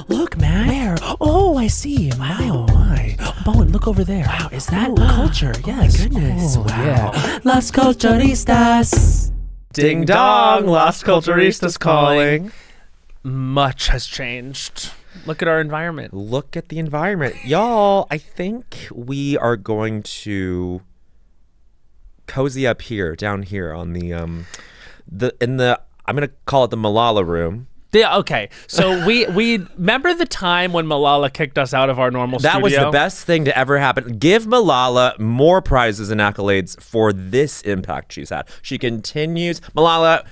Look, man. Where? Oh, I see. My, oh my. Bowen, look over there. Wow, is that culture? Yes. Oh my goodness. Wow. Yeah. Las Culturistas. Ding dong, Las Culturistas calling. Much has changed. Look at our environment. Look at the environment. Y'all, I think we are going to cozy up here, down here on the I'm gonna call it the Malala room. Yeah, okay. So we remember the time when Malala kicked us out of our normal studio? That was the best thing to ever happen. Give Malala more prizes and accolades for this impact she's had. She continues. Malala,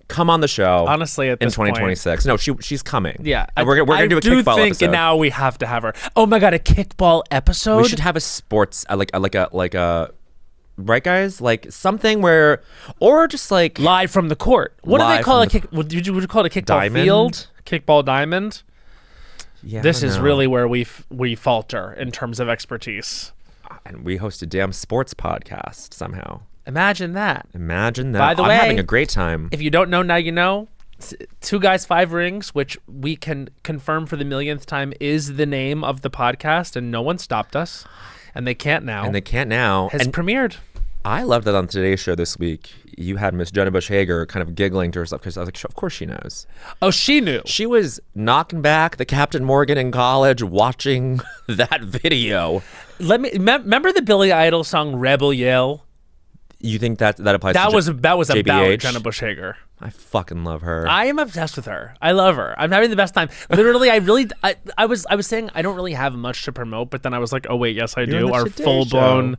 come on the show. Honestly, at this in 2026. point. No, she's coming. Yeah. And we're gonna do a kickball I do think episode. now we have to have her. Oh my God, a kickball episode? We should have a sports, like a right, guys? Like something where, or just like live from the court. What do they call a kick? Would you call it a kickball diamond? field? Kickball diamond? Yeah, this is really where we falter in terms of expertise. And we host a damn sports podcast somehow. Imagine that. Imagine that. By the I'm way, having a great time. If you don't know, now you know. 2 Guys 5 Rings, which we can confirm for the millionth time is the name of the podcast, and no one stopped us. And they can't now. Has premiered. I love that on Today's Show this week, you had Miss Jenna Bush Hager kind of giggling to herself because I was like, of course she knows. Oh, she knew. She was knocking back the Captain Morgan in college watching that video. Remember the Billy Idol song Rebel Yell? You think that applies that to was about JBH? Jenna Bush Hager. I fucking love her. I am obsessed with her. I love her. I'm having the best time. Literally, I was saying I don't really have much to promote, but then I was like, oh wait, yes I do. Our full blown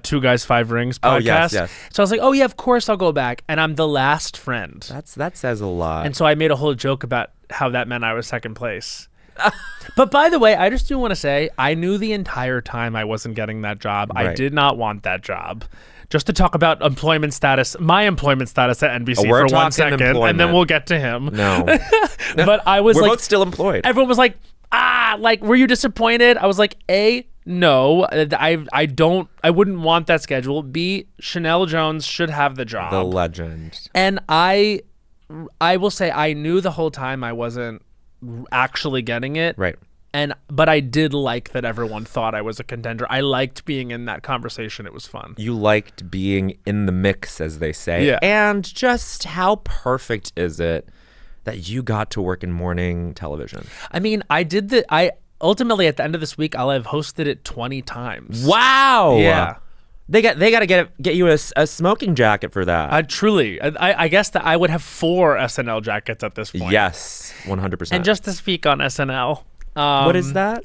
2 Guys 5 Rings podcast. Oh yes. So I was like, oh yeah, of course I'll go back. And I'm the last friend. That says a lot. And so I made a whole joke about how that meant I was second place. But by the way, I just do want to say I knew the entire time I wasn't getting that job. Right. I did not want that job. Just to talk about employment status, my employment status at NBC for 1 second, and then we'll get to him. No. But I was We're like, both still employed. Everyone was like, were you disappointed? I was like, A, no, I wouldn't want that schedule. B, Chanel Jones should have the job. The legend. And I will say I knew the whole time I wasn't actually getting it. Right. But I did like that everyone thought I was a contender. I liked being in that conversation. It was fun. You liked being in the mix, as they say. Yeah. And just how perfect is it that you got to work in morning television? I mean, ultimately at the end of this week, I'll have hosted it 20 times. Wow. Yeah. They got to get you a smoking jacket for that. Truly. I guess that I would have 4 SNL jackets at this point. Yes, 100%. And just to speak on SNL. What is that?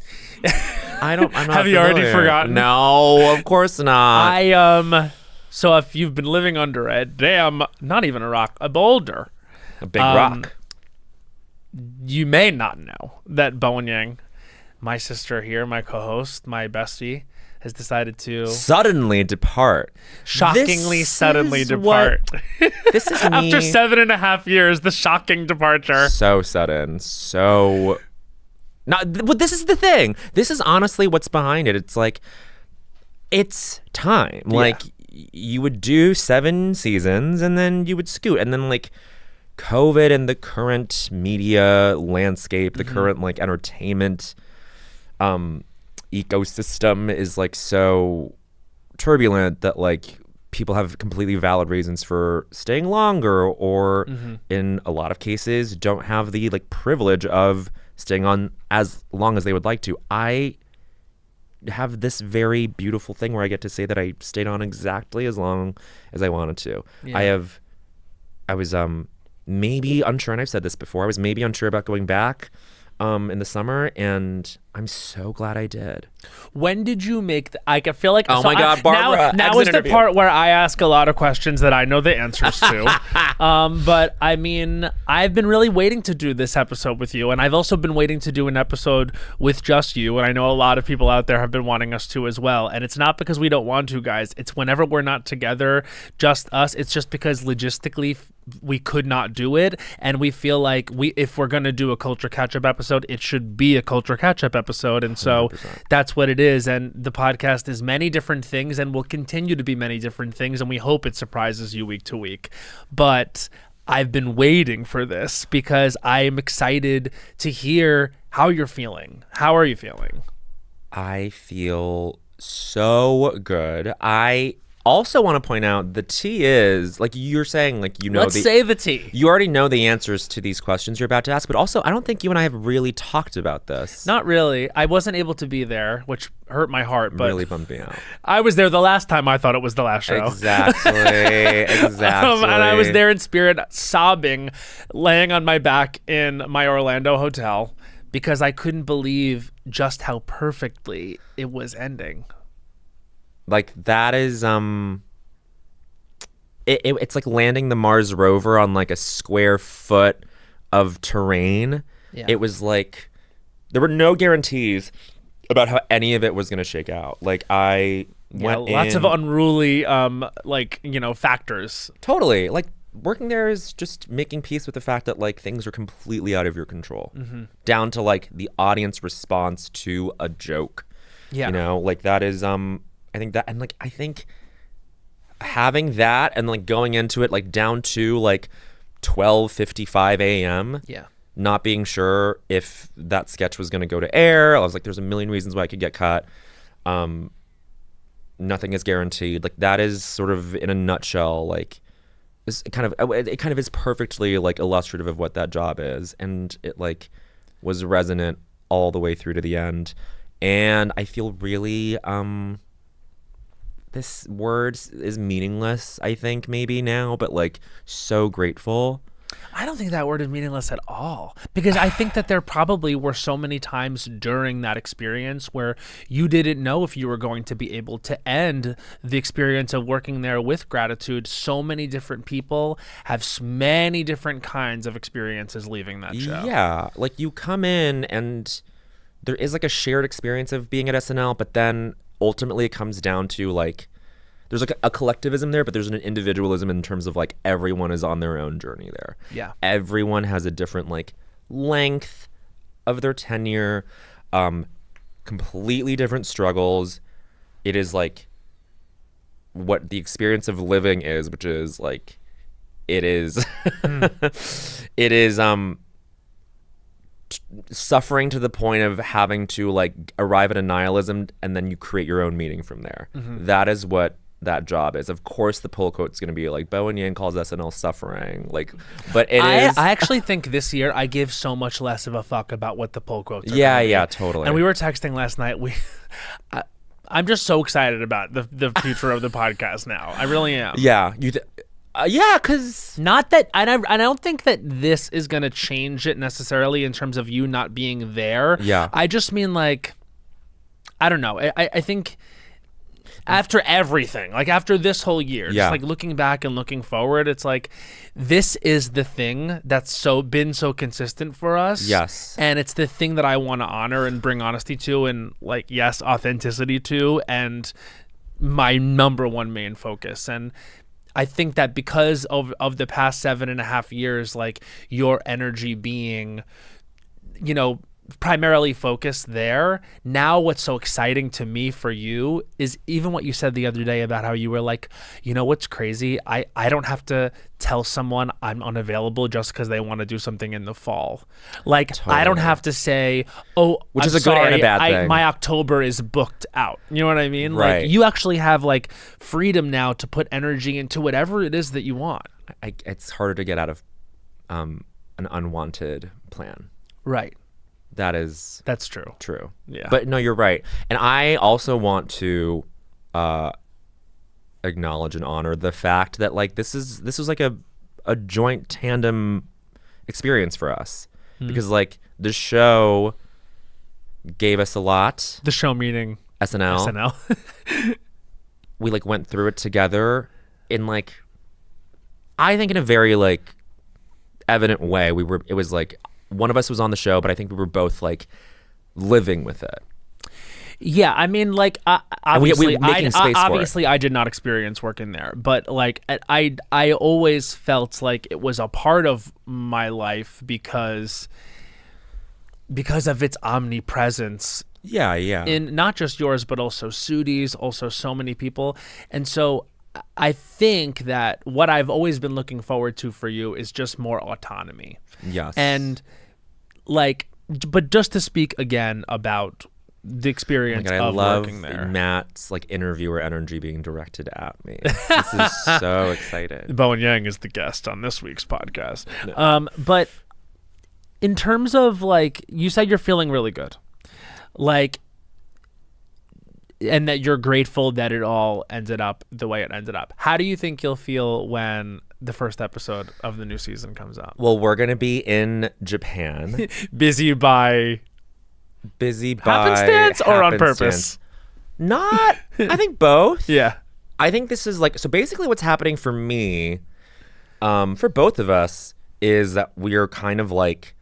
I'm not Have you already forgotten? No, of course not. So if you've been living under a not even a rock, a boulder. A big rock. You may not know that Bowen Yang, my sister here, my co-host, my bestie, has decided to suddenly depart. Suddenly depart. This is me. After 7.5 years, the shocking departure. So sudden. So... But this is the thing. This is honestly what's behind it. It's like, it's time. Like, you would do 7 seasons and then you would scoot. And then, like, COVID and the current media landscape, the current, like, entertainment ecosystem is, like, so turbulent that, like, people have completely valid reasons for staying longer or, in a lot of cases, don't have the, like, privilege of staying on as long as they would like to. I have this very beautiful thing where I get to say that I stayed on exactly as long as I wanted to. Yeah. I was maybe unsure, and I've said this before, I was maybe unsure about going back in the summer, and I'm so glad I did. When did you make I feel like... Oh my God, Barbara. Now is the part where I ask a lot of questions that I know the answers to. But I mean, I've been really waiting to do this episode with you, and I've also been waiting to do an episode with just you, and I know a lot of people out there have been wanting us to as well. And it's not because we don't want to, guys. It's whenever we're not together, just us, it's just because logistically we could not do it, and we feel like if we're going to do a Culture Catch-Up episode, it should be a Culture Catch-Up episode. And so 100%. That's what it is. And the podcast is many different things and will continue to be many different things, and we hope it surprises you week to week. But I've been waiting for this because I am excited to hear how you're feeling. How are you feeling? I feel so good. I also want to point out the tea is, like you're saying, like, Let's say the tea. You already know the answers to these questions you're about to ask, but also I don't think you and I have really talked about this. Not really. I wasn't able to be there, which hurt my heart, but Really bummed me out. I was there the last time I thought it was the last show. Exactly. Exactly. And I was there in spirit, sobbing, laying on my back in my Orlando hotel because I couldn't believe just how perfectly it was ending. Like that is it's like landing the Mars rover on like a square foot of terrain. Yeah. It was like there were no guarantees about how any of it was going to shake out. Like I went lots of unruly factors. Totally. Like working there is just making peace with the fact that like things are completely out of your control. Down to like the audience response to a joke. Yeah. You know, like that is I think having that and like going into it like down to like 12:55 a.m. Yeah. Not being sure if that sketch was going to go to air. I was like, there's a million reasons why I could get cut. Nothing is guaranteed. Like that is sort of in a nutshell, like it kind of is perfectly like illustrative of what that job is. And it like was resonant all the way through to the end. And I feel really, this word is meaningless, I think, maybe now, but like so grateful. I don't think that word is meaningless at all, because I think that there probably were so many times during that experience where you didn't know if you were going to be able to end the experience of working there with gratitude. So many different people have many different kinds of experiences leaving that show. Yeah, like you come in and there is like a shared experience of being at SNL, but then ultimately it comes down to like there's like a collectivism there, but there's an individualism in terms of like everyone is on their own journey there. Yeah. Everyone has a different like length of their tenure, completely different struggles. It is like what the experience of living is, which is like it is it is suffering to the point of having to like arrive at a nihilism, and then you create your own meaning from there. That is what that job is. Of course the pull quote is going to be like Bowen Yang calls SNL suffering, like, but I actually think this year I give so much less of a fuck about what the pull quotes are. Yeah, totally. And we were texting last night. I'm just so excited about the future of the podcast now. I really am. Yeah, because not that I don't think that this is going to change it necessarily in terms of you not being there. Yeah. I just mean like, I don't know. I think after everything, like after this whole year, just like looking back and looking forward, it's like this is the thing that's been so consistent for us. Yes. And it's the thing that I want to honor and bring honesty to, and like, yes, authenticity to, and my number one main focus. And I think that because of the past 7.5 years, like your energy being, primarily focused there, now what's so exciting to me for you is even what you said the other day about how you were like, what's crazy? I don't have to tell someone I'm unavailable just because they want to do something in the fall. Like, totally. I don't have to say, which is a sorry, good and a bad thing. My October is booked out. You know what I mean? Right. Like, you actually have like freedom now to put energy into whatever it is that you want. It's harder to get out of an unwanted plan. Right. That's true. True. Yeah. But no, you're right. And I also want to acknowledge and honor the fact that like this was like a joint tandem experience for us. Because like the show gave us a lot. The show meaning SNL. We like went through it together in like, I think in a very like evident way. It was like one of us was on the show, but I think we were both like living with it. Yeah, I mean, like obviously, obviously, I did not experience working there, but like I always felt like it was a part of my life because of its omnipresence. Yeah. In not just yours, but also Sudi's, also so many people, and so I think that what I've always been looking forward to for you is just more autonomy. Yes. And like but just to speak again about the experience I of love working there. Matt's like interviewer energy being directed at me. This is so excited. Bowen Yang is the guest on this week's podcast. No. But in terms of like, you said you're feeling really good, like, and that you're grateful that it all ended up the way it ended up. How do you think you'll feel when the first episode of the new season comes out? Well, we're going to be in Japan. Busy by happenstance or on purpose? Not, I think both. Yeah. I think this is like, so basically what's happening for me, for both of us, is that we're kind of like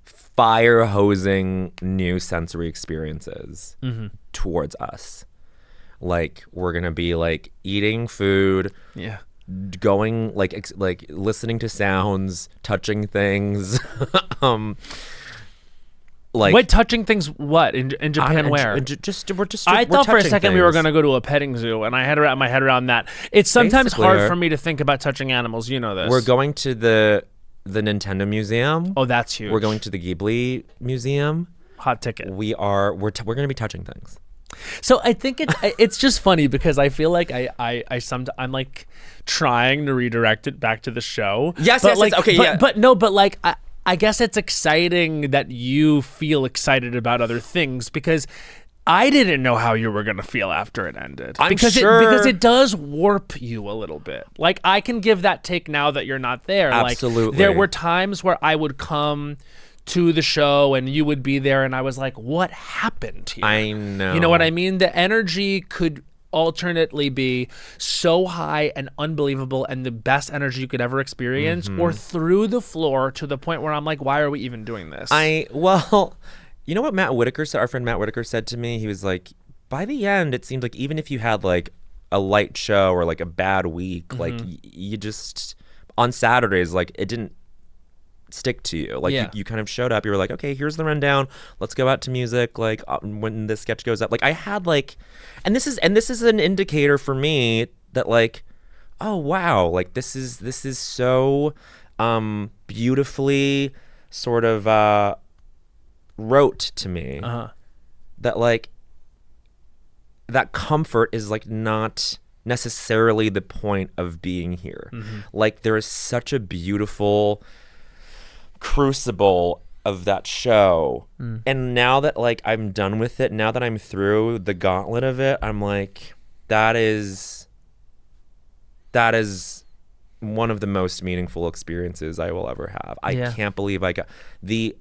fire hosing new sensory experiences towards us. Like, we're going to be like eating food. Yeah. Going like listening to sounds, touching things. Like, wait, touching things what in Japan? Where? I thought for a second we were going to go to a petting zoo, and I had to wrap my head around that. It's sometimes hard for me to think about touching animals. You know this. We're going to the Nintendo Museum. Oh, that's huge. We're going to the Ghibli Museum. Hot ticket. We're going to be touching things. So I think it's just funny because I feel like I'm like trying to redirect it back to the show. Yes, but yes, like, yes. Okay, yeah. But no, but like I guess it's exciting that you feel excited about other things because I didn't know how you were going to feel after it ended. Because it does warp you a little bit. Like, I can give that take now that you're not there. Absolutely. Like, there were times where I would come to the show and you would be there and I was like, what happened here? I know. You know what I mean? The energy could alternately be so high and unbelievable and the best energy you could ever experience, or through the floor to the point where I'm like, why are we even doing this? Well, you know what Matt Whitaker said? Our friend Matt Whitaker said to me, he was like, by the end, it seemed like even if you had like a light show or like a bad week, like you just, on Saturdays, like it didn't stick to you. Like you kind of showed up, you were like, okay, here's the rundown, let's go out to music, like when the sketch goes up. Like I had like, and this is an indicator for me that like, oh wow, like this is so beautifully sort of wrote to me that like that comfort is like not necessarily the point of being here. Like there is such a beautiful crucible of that show, and now that like I'm done with it, now that I'm through the gauntlet of it, I'm like, that is one of the most meaningful experiences I will ever have. I can't believe I got the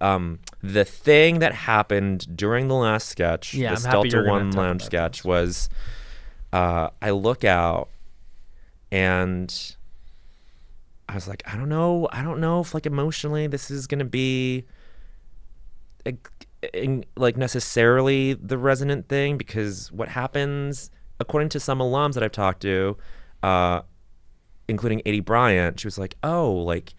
thing that happened during the last sketch, the Delta One Lounge sketch, was I look out and I was like, I don't know if like emotionally this is gonna be like necessarily the resonant thing, because what happens, according to some alums that I've talked to, including Adie Bryant, she was like, oh, like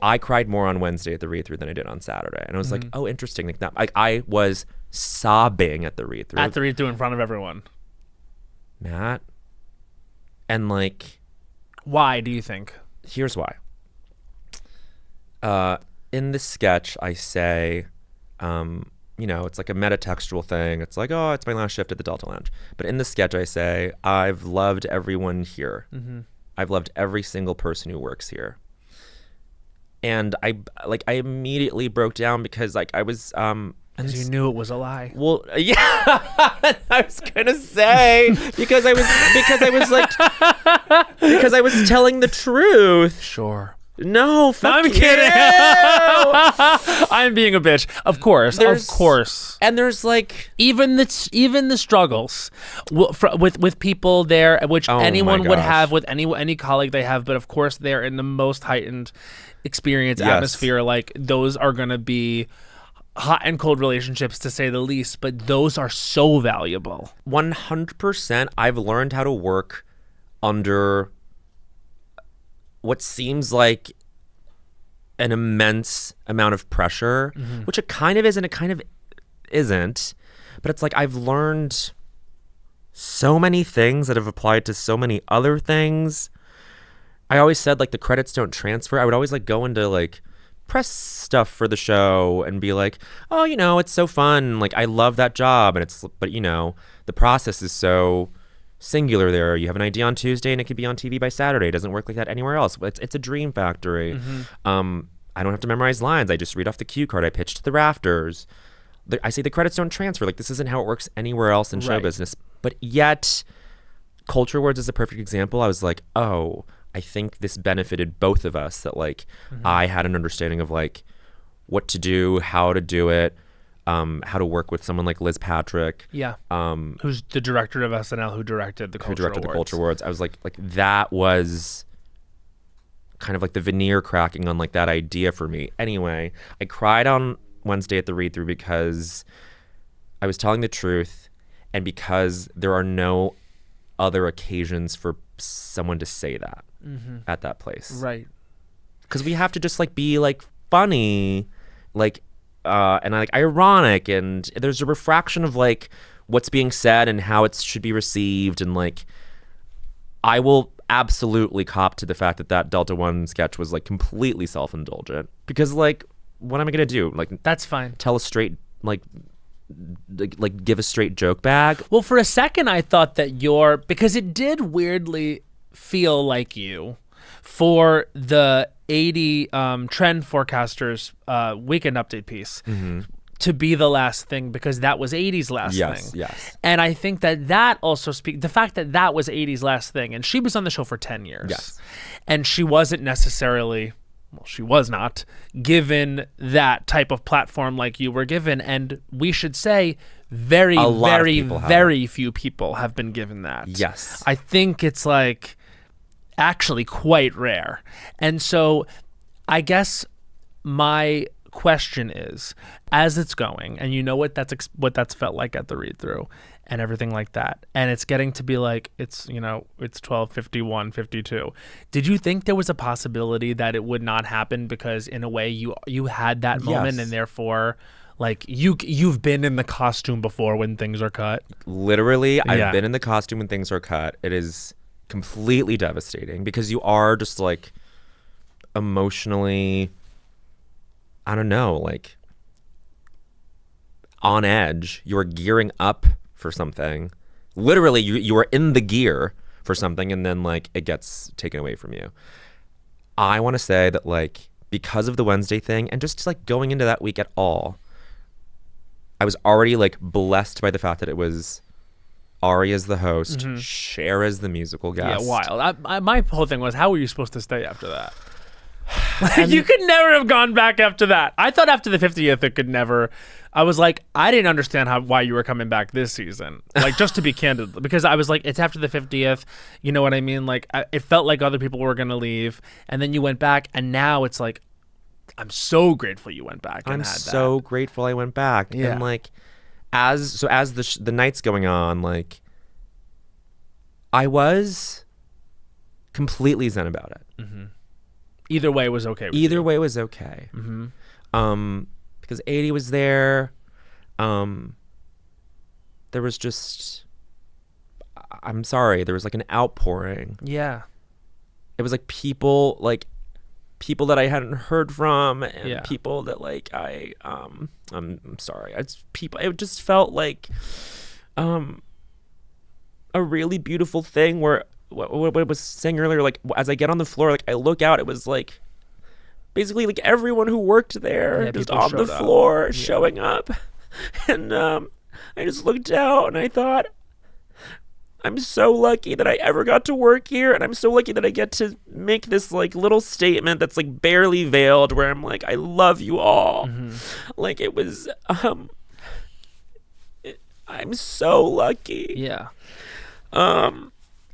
I cried more on Wednesday at the read-through than I did on Saturday. And I was like, oh, interesting. Like that, I was sobbing at the read-through. At the read-through in front of everyone. Matt. And like, why do you think? Here's why. In the sketch, I say, it's like a metatextual thing. It's like, oh, it's my last shift at the Delta Lounge. But in the sketch, I say, I've loved everyone here. I've loved every single person who works here. And I immediately broke down because like I was because you knew it was a lie. Well, yeah, I was gonna say because I was telling the truth. Sure. No, I'm kidding. I'm being a bitch. Of course. And there's like even the struggles with people there, which anyone would have with any colleague they have, but of course they're in the most heightened experience atmosphere. Like those are gonna be hot and cold relationships, to say the least, but those are so valuable. 100%. I've learned how to work under what seems like an immense amount of pressure, which it kind of is and it kind of isn't. But it's like I've learned so many things that have applied to so many other things. I always said like the credits don't transfer. I would always like go into like press stuff for the show and be like, oh, it's so fun. Like, I love that job. But the process is so singular there. You have an idea on Tuesday and it could be on TV by Saturday. It doesn't work like that anywhere else. It's a dream factory. I don't have to memorize lines. I just read off the cue card. I pitch to the rafters. I say the credits don't transfer. Like, this isn't how it works anywhere else in show business. But yet, Culture Awards is a perfect example. I was like, oh, I think this benefited both of us, that like I had an understanding of like what to do, how to do it, how to work with someone like Liz Patrick. Yeah. Who's the director of SNL, who directed the Culture Awards. The Culture Awards. I was like that was kind of like the veneer cracking on like that idea for me. Anyway, I cried on Wednesday at the read through because I was telling the truth, and because there are no other occasions for someone to say that at that place, right? Because we have to just like be like funny, like and like ironic, and there's a refraction of like what's being said and how it should be received, and like I will absolutely cop to the fact that Delta One sketch was like completely self-indulgent, because like what am I gonna do? Like, that's fine. Tell a straight like give a straight joke bag. Well, for a second I thought that because it did weirdly feel like you for the 80 trend forecasters weekend update piece to be the last thing, because that was 80's last thing. Yes. And I think that also the fact that was 80's last thing, and she was on the show for 10 years. Yes. And she wasn't necessarily, she was not given that type of platform like you were given. And we should say very few people have been given that. Yes. I think it's like actually quite rare. And so I guess my question is, as it's going, and what that's felt like at the read through and everything like that, and it's getting to be like it's 12:51, 52. Did you think there was a possibility that it would not happen because in a way you had that moment, and therefore like you've been in the costume before when things are cut? Literally, I've been in the costume when things are cut. It is completely devastating because you are just like emotionally, I don't know, like on edge. You're gearing up for something. Literally, you are in the gear for something, and then like it gets taken away from you. I want to say that like because of the Wednesday thing, and just like going into that week at all, I was already like blessed by the fact that it was Ari as the host, Cher as the musical guest. Yeah, wild. My whole thing was, how were you supposed to stay after that? You could never have gone back after that. I thought after the 50th it could never. I was like, I didn't understand why you were coming back this season. Like, just to be candid, because I was like, it's after the 50th. You know what I mean? Like, it felt like other people were going to leave. And then you went back, and now it's like, I'm so grateful you went back. I'm so grateful I went back. Yeah. And like, as the night's going on, like, I was completely zen about it. Either way was okay. Either way was okay. Because 80 was there. There was just, I'm sorry, there was like an outpouring. Yeah. It was like people that I hadn't heard from, and people that like I'm sorry. It just felt like a really beautiful thing where what I was saying earlier, like as I get on the floor, like I look out, it was like basically like everyone who worked there just on the floor showing up. And I just looked out and I thought, I'm so lucky that I ever got to work here, and I'm so lucky that I get to make this like little statement that's like barely veiled, where I'm like, I love you all. Like it was I'm so lucky. Yeah.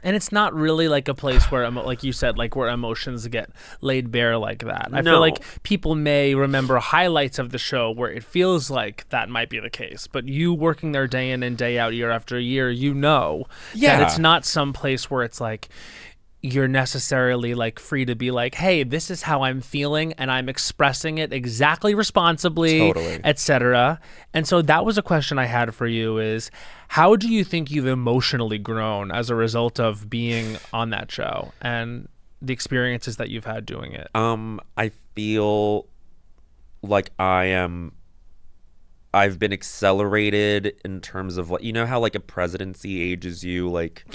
And it's not really like a place where, like you said, like where emotions get laid bare like that. I feel like people may remember highlights of the show where it feels like that might be the case. But you working there day in and day out, year after year, that it's not some place where it's like you're necessarily like free to be like, hey, this is how I'm feeling and I'm expressing it exactly responsibly, etc. And so that was a question I had for you is, how do you think you've emotionally grown as a result of being on that show and the experiences that you've had doing it? I feel like I've been accelerated in terms of, like, you know how like a presidency ages you like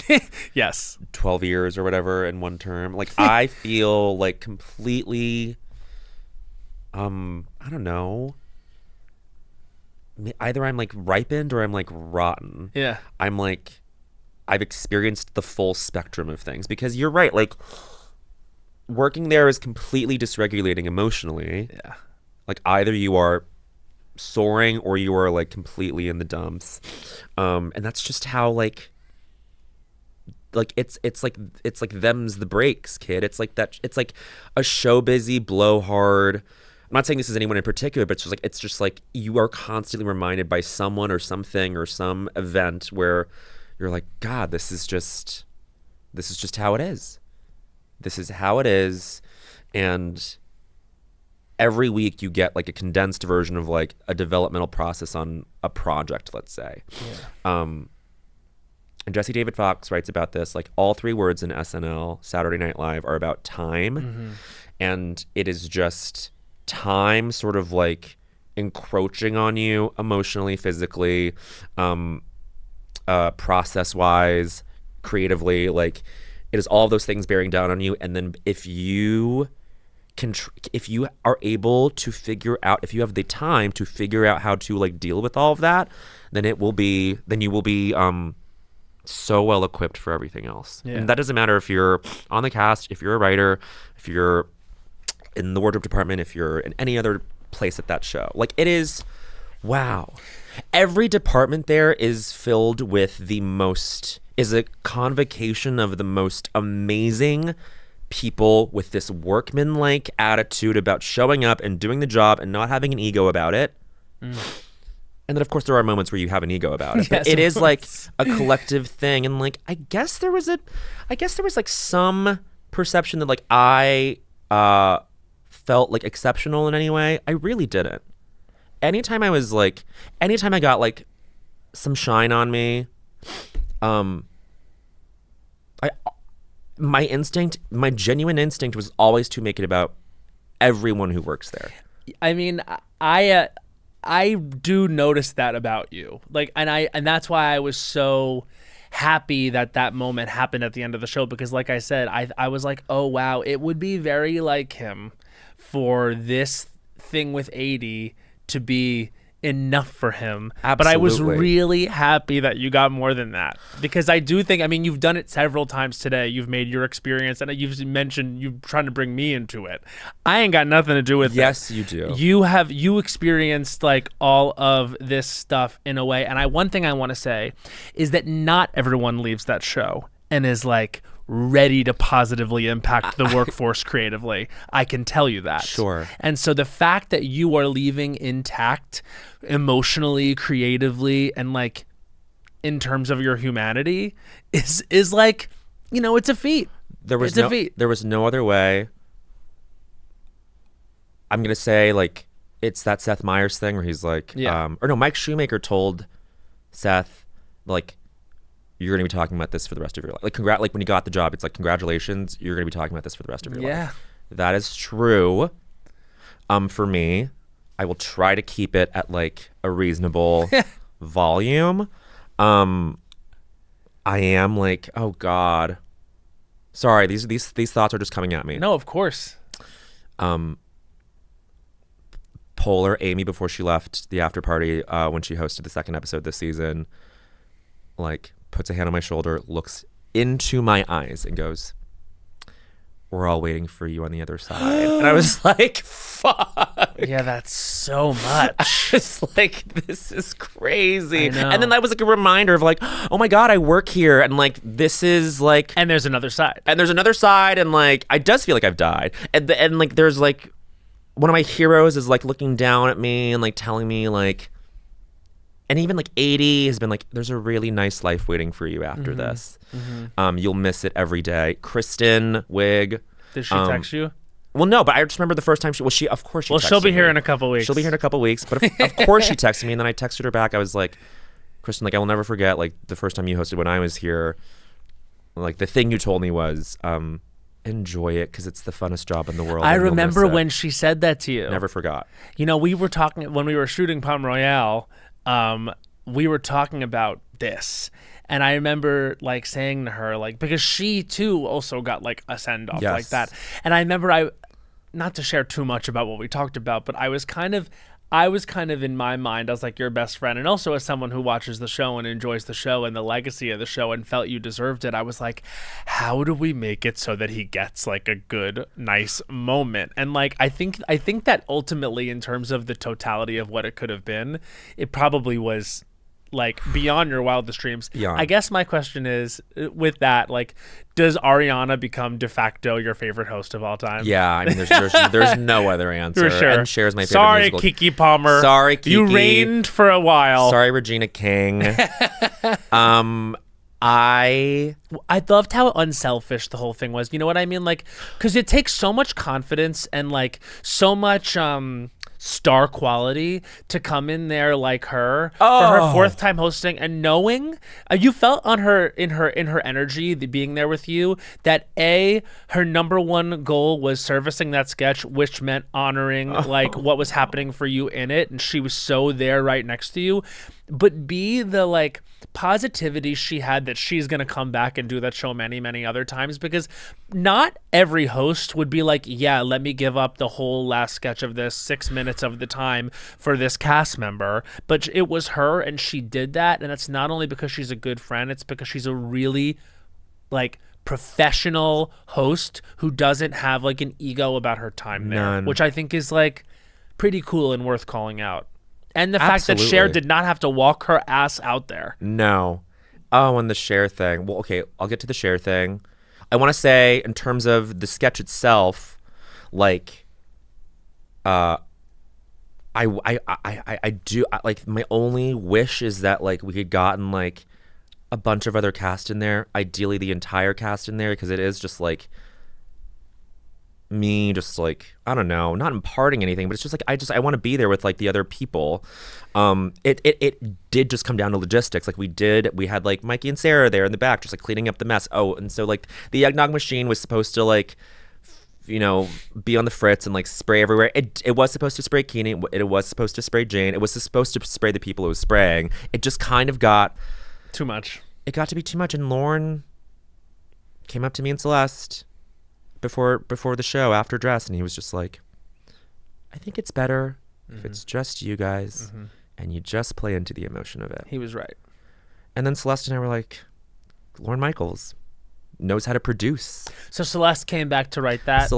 Yes. 12 years or whatever in one term. Like I feel like completely I don't know. Either I'm like ripened or I'm like rotten. Yeah. I'm like, I've experienced the full spectrum of things, because you're right. Like working there is completely dysregulating emotionally. Yeah. Like either you are soaring or you are like completely in the dumps. And that's just how like it's like them's the breaks, kid. It's like that. It's like a show busy blowhard. I'm not saying this is anyone in particular, but it's just like you are constantly reminded by someone or something or some event where you're like, God, this is just how it is. This is how it is. And every week you get like a condensed version of like a developmental process on a project, let's say. Yeah. And Jesse David Fox writes about this, like all 3 words in SNL, Saturday Night Live, are about time. Mm-hmm. And it is just time sort of like encroaching on you emotionally, physically, process-wise, creatively. Like it is all of those things bearing down on you. And then if you are able to figure out, if you have the time to figure out how to like deal with all of that, then you will be so well equipped for everything else. Yeah. And that doesn't matter if you're on the cast, if you're a writer, if you're in the wardrobe department, if you're in any other place at that show. Like it is, wow. Every department there is filled with is a convocation of the most amazing people with this workman-like attitude about showing up and doing the job and not having an ego about it. Mm. And then, of course, there are moments where you have an ego about it. Yes, but it is like a collective thing. And like, I guess there was like some perception that like I felt like exceptional in any way. I really didn't. Anytime I got like some shine on me, my genuine instinct was always to make it about everyone who works there. I mean, I do notice that about you. Like, and that's why I was so happy that moment happened at the end of the show, because like I said, I was like, oh wow, it would be very like him for this thing with 80 to be enough for him. Absolutely. But I was really happy that you got more than that, because I do think, I mean, you've done it several times today. You've made your experience, and you've mentioned you're trying to bring me into it. I ain't got nothing to do with it. Yes, you do. You experienced like all of this stuff in a way. And one thing I want to say is that not everyone leaves that show and is like ready to positively impact the workforce creatively. I can tell you that. Sure. And so the fact that you are leaving intact emotionally, creatively, and like in terms of your humanity is like, you know, it's a feat. There was no other way. I'm going to say like it's that Seth Meyers thing where he's like, Mike Shoemaker told Seth, like, you're going to be talking about this for the rest of your life. Like, like when you got the job, it's like, congratulations, you're going to be talking about this for the rest of your life. That is true. For me, I will try to keep it at like a reasonable volume. I am like, oh God. Sorry, these thoughts are just coming at me. No, of course. Polar Amy, before she left the after party, when she hosted the 2nd episode this season, like, puts a hand on my shoulder, looks into my eyes, and goes, "We're all waiting for you on the other side." And I was like, fuck. Yeah, that's so much. It's like, this is crazy. And then that was like a reminder of like, oh my God, I work here. And like, this is like. And there's another side. And like, I does feel like I've died. And like, there's like, one of my heroes is like looking down at me and like telling me like, and even like 80 has been like, there's a really nice life waiting for you after this. Mm-hmm. You'll miss it every day. Kristen Wiig. Did she text you? Well, no, but I just remember the first time of course she texted me. She'll be here in a couple weeks. She'll be here in a couple weeks. But of course she texted me, and then I texted her back. I was like, Kristen, like, I will never forget like the first time you hosted when I was here. Like the thing you told me was, and enjoy it because it's the funnest job in the world. I and you'll miss remember it. when she said that to you. Never forgot. You know, we were talking when we were shooting Palm Royale. We were talking about this, and I remember like saying to her, like, because she too also got like a send off like that, and I remember not to share too much about what we talked about, but I was kind of in my mind, I was like your best friend, and also as someone who watches the show and enjoys the show and the legacy of the show and felt you deserved it, I was like, how do we make it so that he gets like a good, nice moment? And like I think that ultimately, in terms of the totality of what it could have been, it probably was like beyond your wildest dreams. Beyond. I guess my question is, with that, like, does Ariana become de facto your favorite host of all time? Yeah, I mean, there's no other answer. For sure. And Cher's my favorite Sorry, musical. Kiki Palmer. Sorry, Kiki. You reigned for a while. Sorry, Regina King. I loved how unselfish the whole thing was. You know what I mean? Like, because it takes so much confidence and like so much star quality to come in there like her for her fourth time hosting, and knowing you felt on her in her energy, being there with you, that her number one goal was servicing that sketch, which meant honoring like what was happening for you in it, and she was so there right next to you. But B, the like positivity she had that she's going to come back and do that show many, many other times, because not every host would be like, yeah, let me give up the whole last sketch of this 6 minutes of the time for this cast member. But it was her, and she did that. And it's not only because she's a good friend, it's because she's a really like professional host who doesn't have like an ego about her time there. None. Which I think is like pretty cool and worth calling out. And the fact that Absolutely. Cher did not have to walk her ass out there. No. Oh, and the Cher thing. Well, okay, I'll get to the Cher thing. I want to say, in terms of the sketch itself, like, I do like, my only wish is that like we had gotten like a bunch of other cast in there. Ideally, the entire cast in there, because it is just like me, just like, I don't know, not imparting anything, but it's just like I want to be there with like the other people. It did just come down to logistics. Like we had like Mikey and Sarah there in the back, just like cleaning up the mess. Oh, and so like the eggnog machine was supposed to like, you know, be on the fritz and like spray everywhere. It was supposed to spray Keenan. It was supposed to spray Jane. It was supposed to spray the people it was spraying. It just kind of got too much. It got to be too much. And Lauren came up to me and Celeste before the show after dress, and he was just like, I think it's better if it's just you guys and you just play into the emotion of it. He was right. And then Celeste and I were like, Lorne Michaels knows how to produce. So Celeste came back to write that.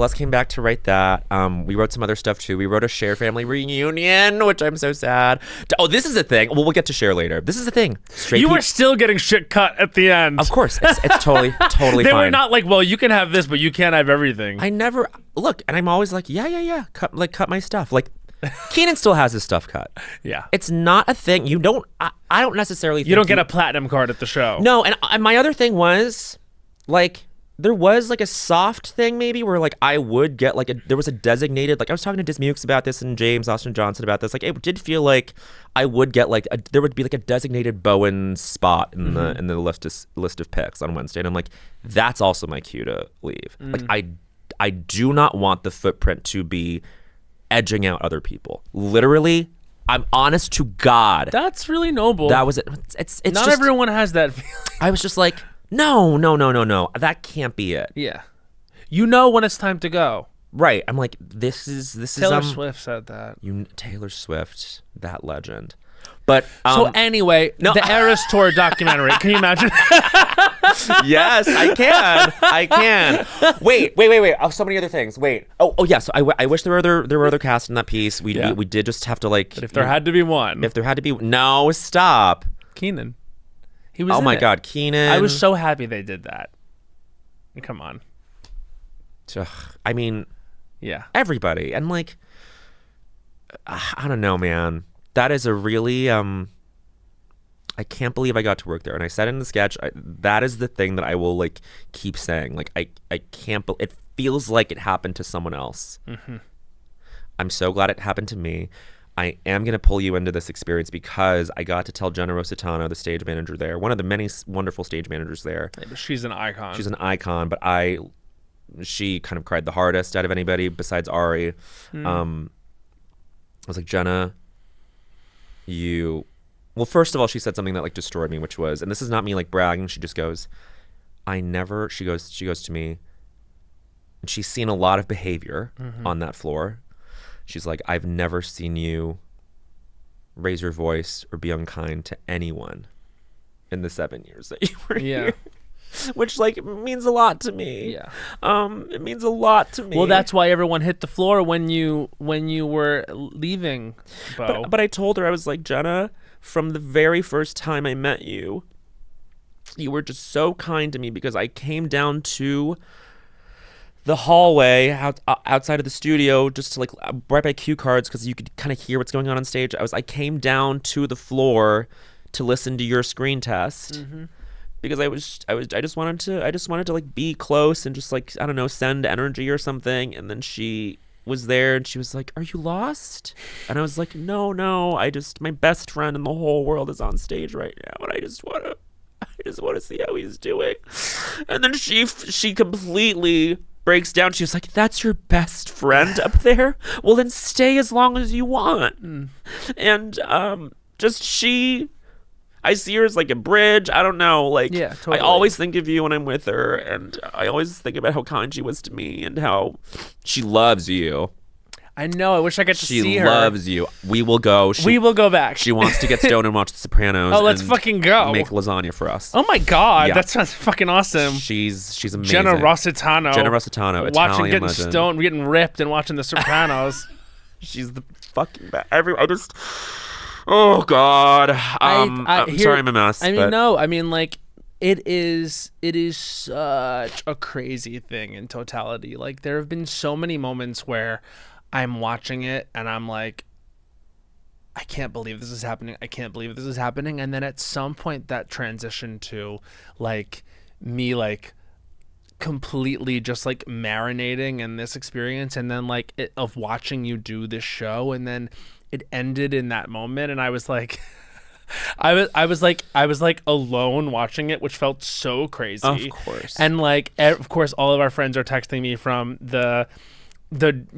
We wrote some other stuff too. We wrote a Cher family reunion, which I'm so sad. Oh, this is a thing. Well, we'll get to Cher later. This is a thing. You were still getting shit cut at the end. Of course. It's totally they fine. were not like, well, you can have this, but you can't have everything. I never look, and I'm always like, yeah. Cut my stuff. Like, Keenan still has his stuff cut. Yeah. It's not a thing. You don't. I don't necessarily. You don't get a platinum card at the show. No, and my other thing was, like, there was like a soft thing maybe where like I would get like there was a designated, like I was talking to Dismukes about this and James Austin Johnson about this. Like it did feel like I would get like there would be like a designated Bowen spot in the list of picks on Wednesday, and I'm like, that's also my cue to leave. Like I do not want the footprint to be edging out other people. Literally, I'm honest to God. That's really noble. That was it. It's not just, everyone has that feeling. I was just like, No. That can't be it. Yeah. You know when it's time to go. Right. I'm like, this is Taylor Swift said that. Taylor Swift, that legend. But so anyway, the Eras Tour documentary. Can you imagine? Yes, I can. Wait. Oh, so many other things. Wait. Oh yeah. So I wish there were other casts in that piece. We did just have to like. But if there had to be one. No, stop. Keenan. He was. Oh my God, Keenan. I was so happy they did that. Come on. Ugh, I mean, yeah, everybody, and like, I don't know, man. That is a really I can't believe I got to work there. And I said in the sketch, that is the thing that I will like keep saying. Like I can't. It feels like it happened to someone else. Mm-hmm. I'm so glad it happened to me. I am going to pull you into this experience because I got to tell Jenna Rositano, the stage manager there, one of the many wonderful stage managers there. She's an icon. She's an icon, but I she kind of cried the hardest out of anybody besides Ari. I was like, Jenna, well, first of all, she said something that like destroyed me, which was, and this is not me like bragging. She just goes, she goes to me, and she's seen a lot of behavior on that floor. She's like, I've never seen you raise your voice or be unkind to anyone in the 7 years that you were here. Which like means a lot to me. It means a lot to me. Well, that's why everyone hit the floor when you were leaving, Bo. But I told her, I was like, Jenna, from the very first time I met you, you were just so kind to me because I came down to the hallway outside of the studio just to like right by cue cards because you could kind of hear what's going on stage. I came down to the floor to listen to your screen test because I just wanted to like be close and just like, I don't know, send energy or something. And then she was there and she was like, are you lost? And I was like, no, my best friend in the whole world is on stage right now and I just want to see how he's doing. And then she completely breaks down. She was like, that's your best friend up there? Well, then stay as long as you want. And I see her as like a bridge. I don't know. Like, totally. I always think of you when I'm with her, and I always think about how kind she was to me and how she loves you. I know. I wish I could see her. She loves you. We will go. We will go back. She wants to get stoned and watch The Sopranos. Oh, let's fucking go. Make lasagna for us. Oh my God, that sounds fucking awesome. She's amazing. Jenna Rossitano, Italian watching, getting legend. stoned, getting ripped, and watching The Sopranos. She's the fucking best. Oh God. I'm sorry, I'm a mess. I mean, no. I mean, like, it is such a crazy thing in totality. Like, there have been so many moments where I'm watching it and I'm like, I can't believe this is happening. I can't believe this is happening. And then at some point that transition to like me like completely just like marinating in this experience, and then like of watching you do this show, and then it ended in that moment, and I was like I was like alone watching it, which felt so crazy. Of course. And like of course all of our friends are texting me from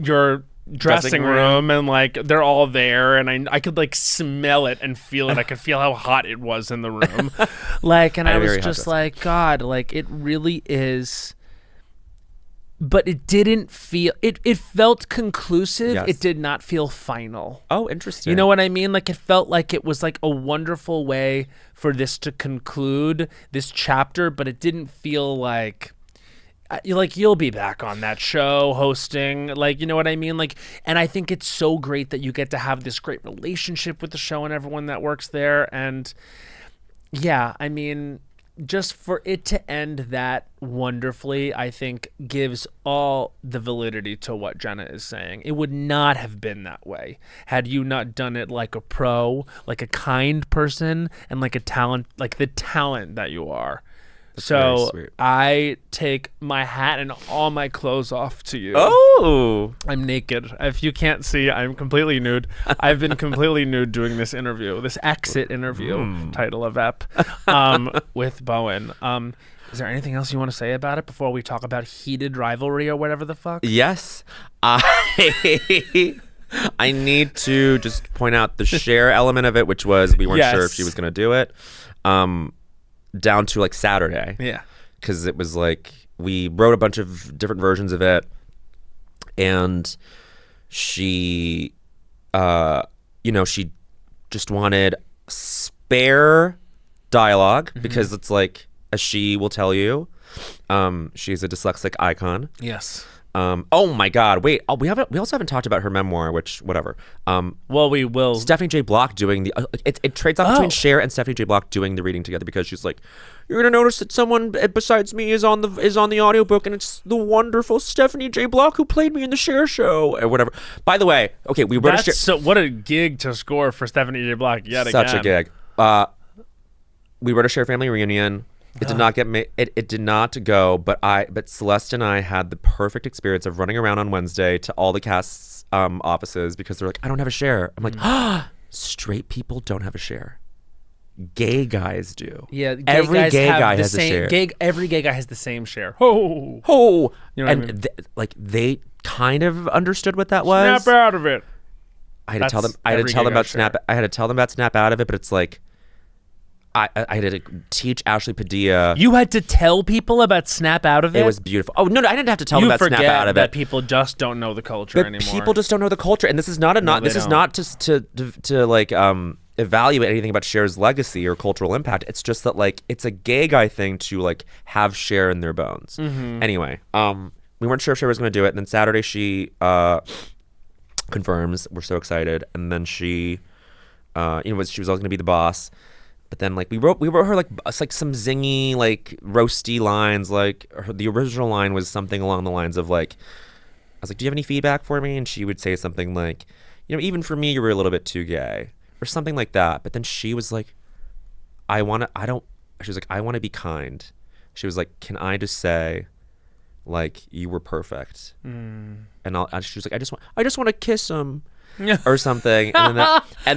your dressing room, and like they're all there, and I could like smell it and feel it. I could feel how hot it was in the room. Like, and I was just like, God, like it really is. But it didn't feel, it felt conclusive. Yes. It did not feel final. Oh, interesting. You know what I mean? Like, it felt like it was like a wonderful way for this to conclude this chapter, but it didn't feel like you'll be back on that show hosting, like, you know what I mean? Like, and I think it's so great that you get to have this great relationship with the show and everyone that works there. And yeah, I mean, just for it to end that wonderfully, I think gives all the validity to what Jenna is saying. It would not have been that way had you not done it like a pro, like a kind person, and like a talent, like the talent that you are. That's so I take my hat and all my clothes off to you. Oh, I'm naked. If you can't see, I'm completely nude. I've been completely nude doing this interview, this exit interview, title of ep, with Bowen. Is there anything else you want to say about it before we talk about heated rivalry or whatever the fuck? Yes. I need to just point out the share element of it, which was we weren't sure if she was going to do it. Down to like Saturday. Yeah. Because it was like we wrote a bunch of different versions of it, and she she just wanted spare dialogue because it's like, as she will tell you, she's a dyslexic icon. Yes. Oh my God! Wait, we also haven't talked about her memoir, which whatever. Well, we will. Stephanie J. Block doing the it trades off between Cher and Stephanie J. Block doing the reading together, because she's like, you're gonna notice that someone besides me is on the audiobook, and it's the wonderful Stephanie J. Block who played me in the Cher show or whatever. By the way, okay, we wrote so what a gig to score for Stephanie J. Block yet such again. a gig. We wrote a Cher family reunion. It did not get it did not go, but Celeste and I had the perfect experience of running around on Wednesday to all the cast's offices, because they're like, I don't have a Cher. I'm like, straight people don't have a Cher. gay guys do. Yeah, every gay guy has a share. Every gay guy has the same share. Ho! You know and what I mean? They kind of understood what that was. Snap out of it. I had to tell them. I had to tell them about snap. I had to tell them about snap out of it. But it's like, I had to teach Ashley Padilla. You had to tell people about snap out of it. It was beautiful. Oh no, I didn't have to tell them about snap out of that it. People just don't know the culture anymore. People just don't know the culture, and this is not this is not to like evaluate anything about Cher's legacy or cultural impact. It's just that like it's a gay guy thing to like have Cher in their bones. Anyway, we weren't sure if Cher was going to do it, and then Saturday she confirms. We're so excited, and then she she was always going to be the boss. But then, like, we wrote her like some zingy, like roasty lines. Like the original line was something along the lines of like, I was like, "Do you have any feedback for me?" And she would say something like, "Even for me, you were a little bit too gay," or something like that. But then she was like, She was like, "I want to be kind." She was like, "Can I just say, like, you were perfect?" And she was like, "I just want to kiss him." Or something, and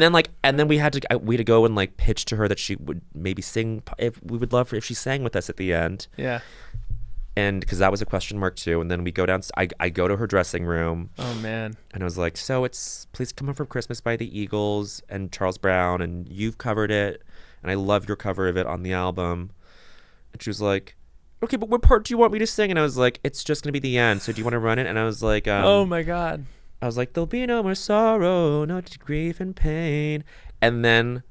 then we had to go and like pitch to her that she would maybe sing. If we would love if she sang with us at the end. Yeah. And because that was a question mark too. And then we go down. I go to her dressing room. Oh man. And I was like, so it's Please Come Home for Christmas by the Eagles and Charles Brown, and you've covered it, and I love your cover of it on the album. And she was like, okay, but what part do you want me to sing? And I was like, it's just gonna be the end. So do you want to run it? And I was like, oh my god. I was like, there'll be no more sorrow, no grief and pain. And then,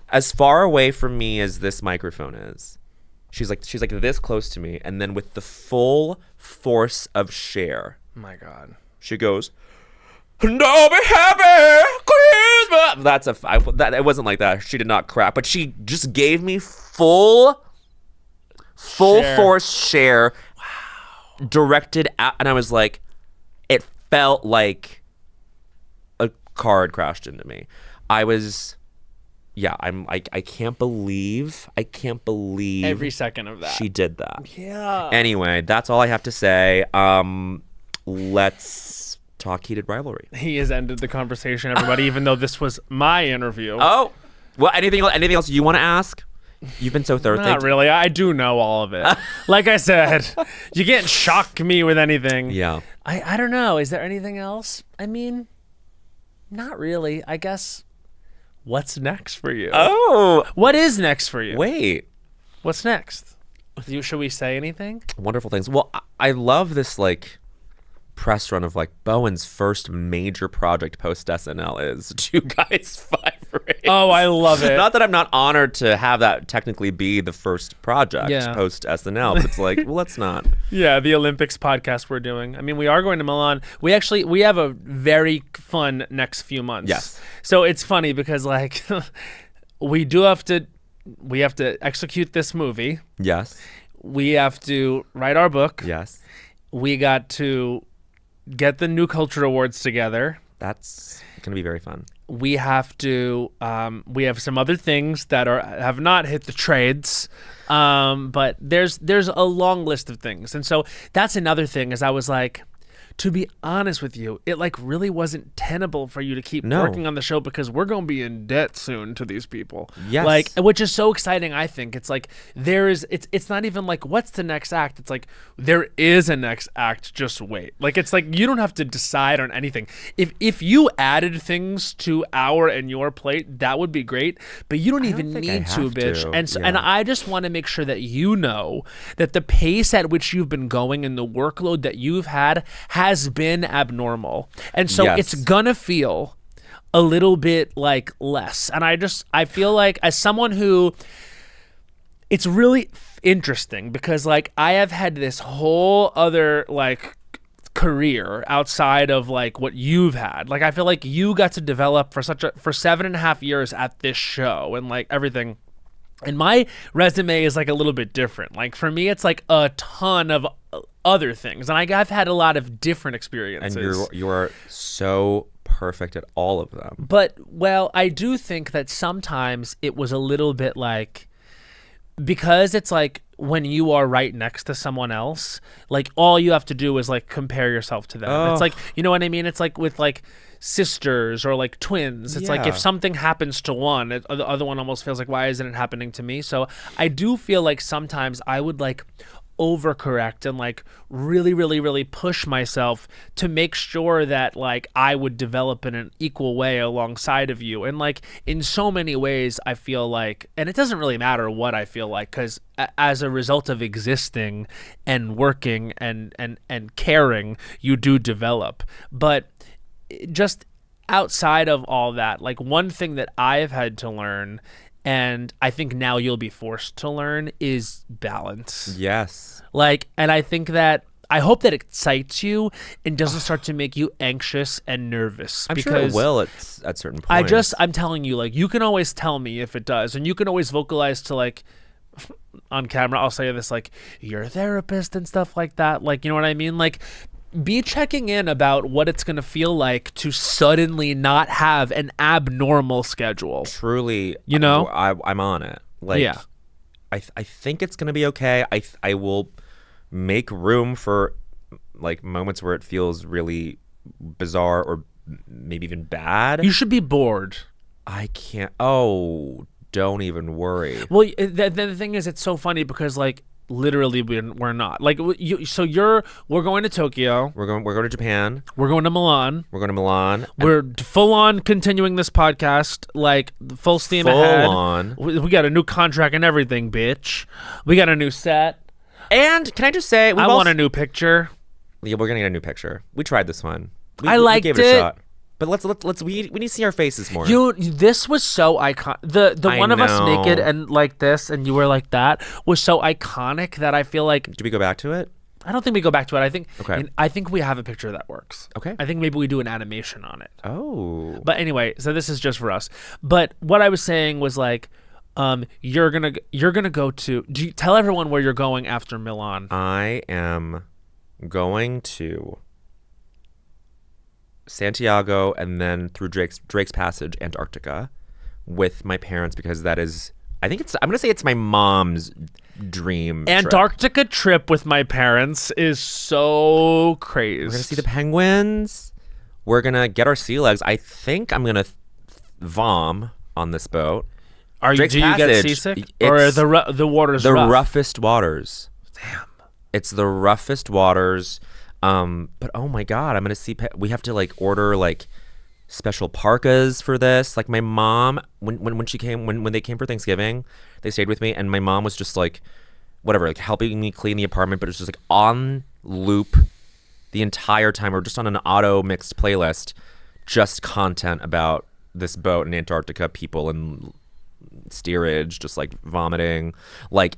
as far away from me as this microphone is, she's like this close to me, and then with the full force of Cher, my God, she goes, "And I'll be happy Christmas." It wasn't like that. She did not crap, but she just gave me full Cher. Force Cher, directed at, and I was like, it felt like a car had crashed into me. I can't believe every second of that. She did that. Yeah. Anyway, that's all I have to say. Let's talk heated rivalry. He has ended the conversation, everybody, even though this was my interview. Oh, well, anything else you want to ask? You've been so thorough. Not really. I do know all of it. Like I said, you can't shock me with anything. Yeah. I don't know. Is there anything else? I mean, not really. I guess. What's next for you? Oh. What is next for you? Wait. What's next? Should we say anything? Wonderful things. Well, I love this like press run of like Bowen's first major project post SNL is Two Guys, Five Rings. Oh, I love it. Not that I'm not honored to have that technically be the first project Yeah. post SNL, but it's like, well, let's not. Yeah, the Olympics podcast we're doing. I mean, we are going to Milan. We have a very fun next few months. Yes. So it's funny because like we have to execute this movie. Yes. We have to write our book. Yes. We got to get the New Culture Awards together. That's going to be very fun. We have to. We have some other things that have not hit the trades, but there's a long list of things, and so that's another thing. Is I was like, to be honest with you, it like really wasn't tenable for you to keep working on the show because we're going to be in debt soon to these people. Yes. Like, which is so exciting. I think it's like it's not even like what's the next act. It's like there is a next act. Just wait. Like it's like you don't have to decide on anything. If you added things to our and your plate, that would be great. But you don't even need to, bitch. And so, and I just want to make sure that you know that the pace at which you've been going and the workload that you've had has been abnormal, and so it's gonna feel a little bit like less. And I feel like as someone who, it's really interesting because like I have had this whole other like career outside of like what you've had. Like I feel like you got to develop for 7.5 years at this show and like everything. And my resume is like a little bit different. Like for me, it's like a ton of other things, and I've had a lot of different experiences. And you are so perfect at all of them. But well, I do think that sometimes it was a little bit like, because it's like when you are right next to someone else, like all you have to do is like compare yourself to them. Oh. It's like, you know what I mean? It's like with like sisters or like twins. It's like if Yeah. something happens to one, the other one almost feels like, why isn't it happening to me? So I do feel like sometimes I would like overcorrect and like really, really, really push myself to make sure that like I would develop in an equal way alongside of you. And like in so many ways, I feel like, and it doesn't really matter what I feel like, because as a result of existing and working and caring, you do develop. But just outside of all that, like one thing that I've had to learn, and I think now you'll be forced to learn, is balance. Yes. Like, and I think that I hope that excites you and doesn't start to make you anxious and nervous. I'm because sure it will at certain points. I'm telling you, like, you can always tell me if it does, and you can always vocalize to like on camera. I'll say this, like, you're a therapist and stuff like that. Like, you know what I mean? Like, be checking in about what it's going to feel like to suddenly not have an abnormal schedule. Truly, You know? I'm on it. Like, Yeah. I think it's gonna be okay. I will make room for like moments where it feels really bizarre or maybe even bad. You should be bored. I can't. Oh, don't even worry. Well, the thing is, it's so funny because like literally we're not like we're going to Tokyo, We're going to Japan. we're going to Milan, We're going to Milan. we're full on continuing this podcast like full steam Full ahead. on. We got a new contract and everything, bitch. We got a new set. And can I just say, I want a new picture. Yeah, we're gonna get a new picture. We tried this one. I we liked gave it it. a shot. But let's we need to see our faces more. This was so iconic. The I one of us know. naked and like this, and you were like that, was so iconic that I feel like Do we go back to it? I don't think we go back to it. I think Okay. I think we have a picture that works. Okay. I think maybe we do an animation on it. Oh. But anyway, so this is just for us. But what I was saying was like, you're gonna go to. Do you tell everyone where you're going after Milan? I am going to Santiago and then through Drake's Passage, Antarctica, with my parents because that is. I think I'm gonna say it's my mom's dream. Antarctica trip with my parents is so crazy. We're gonna see the penguins. We're gonna get our sea legs. I think I'm gonna vom on this boat. Do you get Passage, seasick, or it's the water's the rough? roughest waters? Damn. It's the roughest waters. But oh my god, I'm gonna see. We have to like order like special parkas for this. Like my mom, when she came, when they came for Thanksgiving, they stayed with me, and my mom was just like, whatever, like helping me clean the apartment, but it's just like on loop the entire time, or just on an auto mixed playlist, just content about this boat in Antarctica, people and steerage, just like vomiting. Like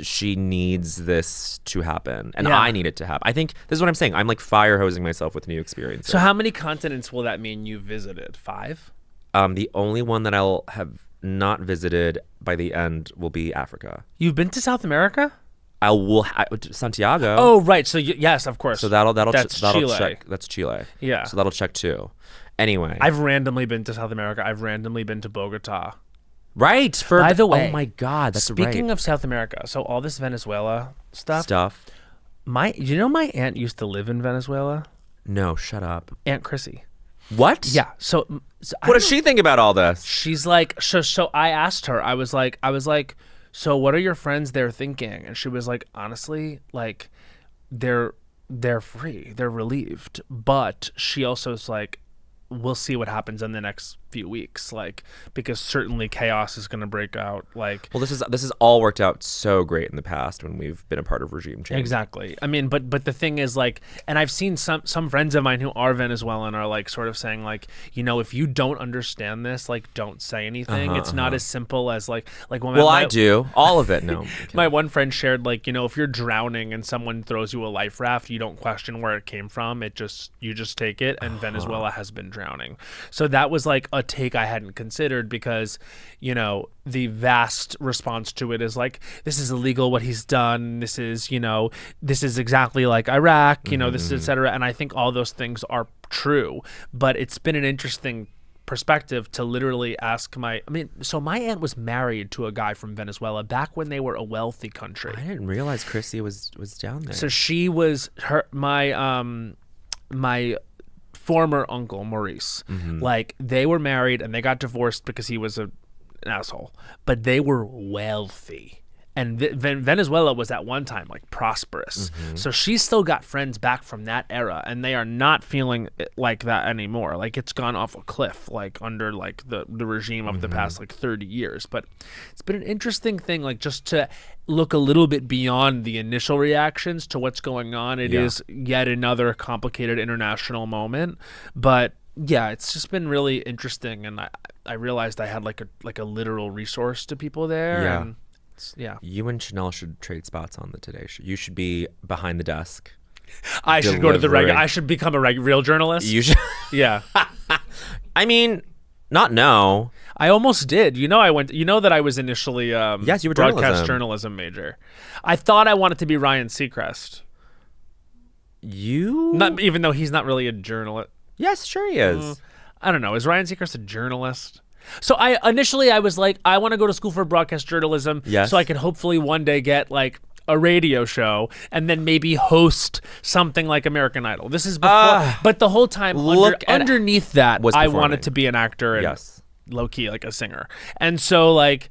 she needs this to happen, and Yeah. I need it to happen. I think this is what I'm saying. I'm like fire hosing myself with new experiences. So how many continents will that mean you visited? 5? The only one that I'll have not visited by the end will be Africa. You've been to South America? Santiago. Oh, right. So yes, of course. So that'll Chile. check. That's Chile. Yeah. So that'll check too. Anyway, I've randomly been to South America. I've randomly been to Bogota. right. By the way, oh my God, that's Speaking right. of South America, so all this Venezuela stuff. Stuff. My aunt used to live in Venezuela. No, shut up. Aunt Chrissy. What? Yeah. So What does she think about all this? she's like, so I asked her. I was like, so what are your friends there thinking? And she was like, honestly, like, they're free, they're relieved. But she also is like, we'll see what happens in the next few weeks, like, because certainly chaos is going to break out. Like, Well, this is all worked out so great in the past when we've been a part of regime change. exactly. I mean, but the thing is, like, and I've seen some friends of mine who are Venezuelan are like sort of saying like, you know, if you don't understand this, like, don't say anything. It's not as simple as like when Well, I do all of it. No, my one friend shared, like, you know, if you're drowning and someone throws you a life raft, you don't question where it came from. You just take it. And Venezuela has been drowning. So that was like a take I hadn't considered because, you know, the vast response to it is like, this is illegal what he's done. This is, you know, this is exactly like Iraq, you know, this is et cetera. And I think all those things are true, but it's been an interesting perspective to literally ask so my aunt was married to a guy from Venezuela back when they were a wealthy country. I didn't realize Chrissy was down there. So she was my former uncle Maurice. Like they were married and they got divorced because he was an asshole, but they were wealthy. And Venezuela was at one time like prosperous. So she's still got friends back from that era, and they are not feeling like that anymore. Like it's gone off a cliff, like under like the regime of the past like 30 years. But it's been an interesting thing, like just to look a little bit beyond the initial reactions to what's going on. It is yet another complicated international moment, but yeah, it's just been really interesting. And I realized I had like a literal resource to people there. Yeah. And you and Chanel should trade spots on the Today Show. You should be behind the desk. I should go to the I should become a real journalist. You should. Yeah. I mean, not no. I almost did. I went. That I was initially yes, you were broadcast journalism major. I thought I wanted to be Ryan Seacrest. Not even though he's not really a journalist. Yes, sure he is. I don't know. Is Ryan Seacrest a journalist? So I was like, I want to go to school for broadcast journalism, so I can hopefully one day get like a radio show and then maybe host something like American Idol. This is before, but the whole time underneath that, I wanted to be an actor and low key like a singer, and so like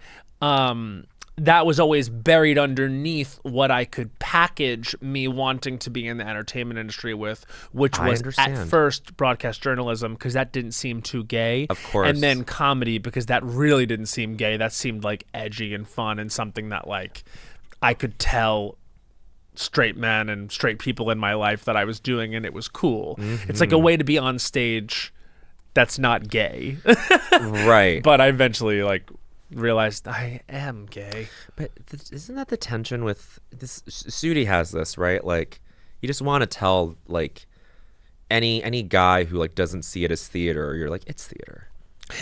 that was always buried underneath what I could package me wanting to be in the entertainment industry with, which was at first broadcast journalism, because that didn't seem too gay. Of course. And then comedy, because that really didn't seem gay. That seemed like edgy and fun and something that like I could tell straight men and straight people in my life that I was doing, and it was cool. It's like a way to be on stage that's not gay. Right. But I eventually like realized I am gay. But isn't that the tension with this? Sudi has this, right? Like, you just want to tell like any guy who like doesn't see it as theater, you're like, it's theater.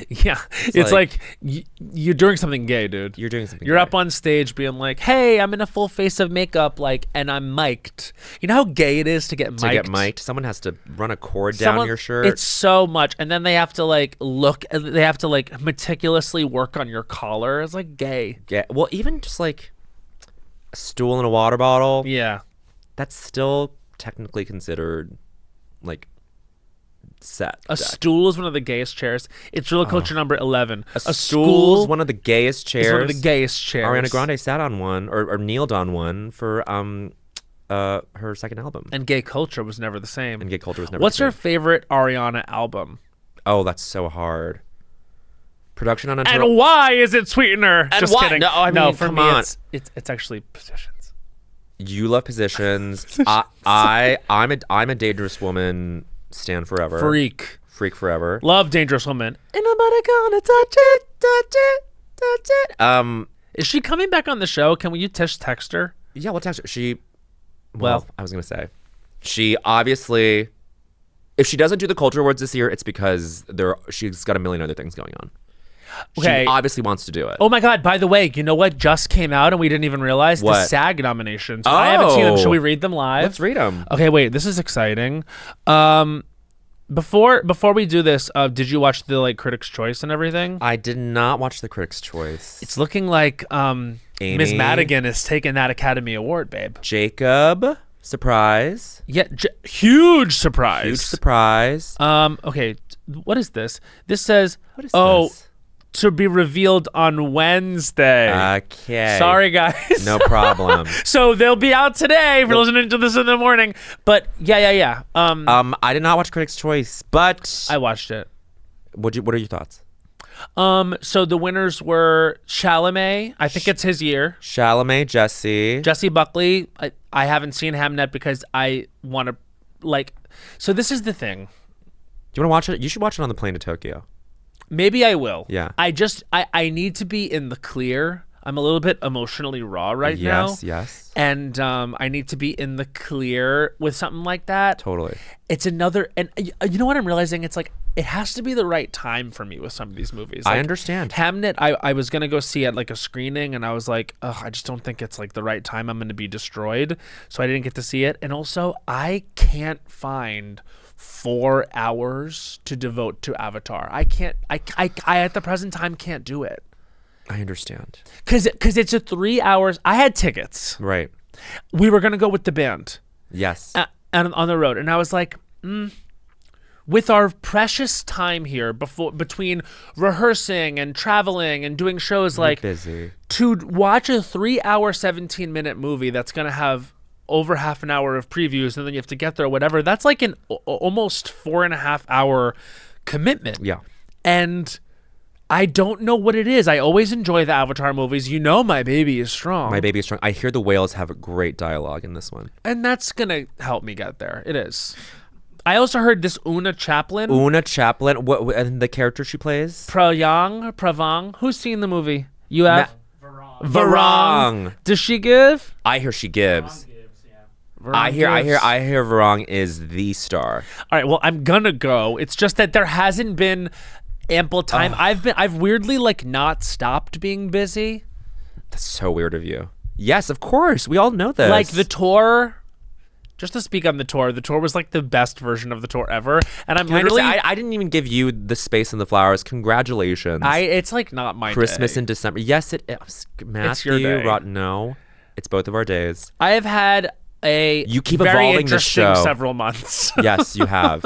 Yeah, it's like you're doing something gay, dude. You're doing something. You're gay. up on stage being like, "Hey, I'm in a full face of makeup, like, and I'm mic'd." You know how gay it is to get mic'd? To get mic'd, someone has to run a cord down your shirt. It's so much, and then they have to like they have to like meticulously work on your collar. It's like gay. Yeah. Well, even just like a stool and a water bottle. Yeah, that's still technically considered like set. A stool is one of the gayest chairs. It's Real Culture number 11. A stool is one of the gayest chairs. It's one of the gayest chairs. Ariana Grande sat on one or kneeled on one for her second album. And Gay Culture was never the same. What's your favorite Ariana album? Oh, that's so hard. Production on Untold. And why is it Sweetener? And Just why? kidding. No, I mean, for come me, on. It's actually Positions. You love Positions. I'm a Dangerous Woman. Stand forever. Freak forever. Love Dangerous Woman. Ain't nobody gonna touch it. Is she coming back on the show? Can you text her? Yeah, we'll text her. I was gonna say, she obviously, if she doesn't do the Culture Awards this year, it's because she's got a million other things going on. Okay. She obviously wants to do it. Oh my God, by the way, you know what just came out and we didn't even realize? What? The SAG nominations. Oh. I haven't seen them. Should we read them live? Let's read them. Okay, wait, this is exciting. Before we do this, did you watch the like Critics' Choice and everything? I did not watch the Critics' Choice. It's looking like Ms. Madigan is taking that Academy Award, babe. Jacob, surprise. Yeah, huge surprise. Huge surprise. Okay, what is this? This says, this? To be revealed on Wednesday. Okay. Sorry, guys. No problem. So they'll be out today if you're listening to this in the morning. But yeah. I did not watch Critics' Choice, but I watched it. What are your thoughts? So the winners were Chalamet. I think it's his year. Chalamet, Jesse Buckley. I haven't seen Hamnet because I want to like. So this is the thing. Do you want to watch it? You should watch it on the plane to Tokyo. Maybe I will. Yeah. I need to be in the clear. I'm a little bit emotionally raw right now. Yes. And I need to be in the clear with something like that. Totally. It's another, and you know what I'm realizing? It's like, it has to be the right time for me with some of these movies. Like, I understand. Hamnet, I was going to go see at like a screening and I was like, I just don't think it's like the right time. I'm going to be destroyed. So I didn't get to see it. And also, I can't find 4 hours to devote to Avatar. I at the present time can't do it. I understand. Cause it's a 3 hours. I had tickets. Right. We were gonna go with the band. Yes. And on the road, and I was like, with our precious time here between rehearsing and traveling and doing shows, like busy. To watch a 3 hour, 17-minute movie that's gonna have over half an hour of previews, and then you have to get there or whatever. That's like an almost 4.5 hour commitment. Yeah. And I don't know what it is. I always enjoy the Avatar movies. You know, My Baby is Strong. My Baby is Strong. I hear the whales have great dialogue in this one. And that's going to help me get there. It is. I also heard this Una Chaplin. What and the character she plays? Pravang. Who's seen the movie? You have? Varang. Does she give? I hear she gives. Varang I hear gives. Varang is the star. All right, well, I'm gonna go. It's just that there hasn't been ample time. I've weirdly like not stopped being busy. That's so weird of you. Yes, of course. We all know this. Like the tour. Just to speak on the tour was like the best version of the tour ever. And I'm literally I didn't even give you the space and the flowers. Congratulations. It's like not my Christmas day. in December. Yes, it is. Matthew, It's your day. No, it's both of our days. I have had You keep very evolving the interesting show. several months. Yes, you have.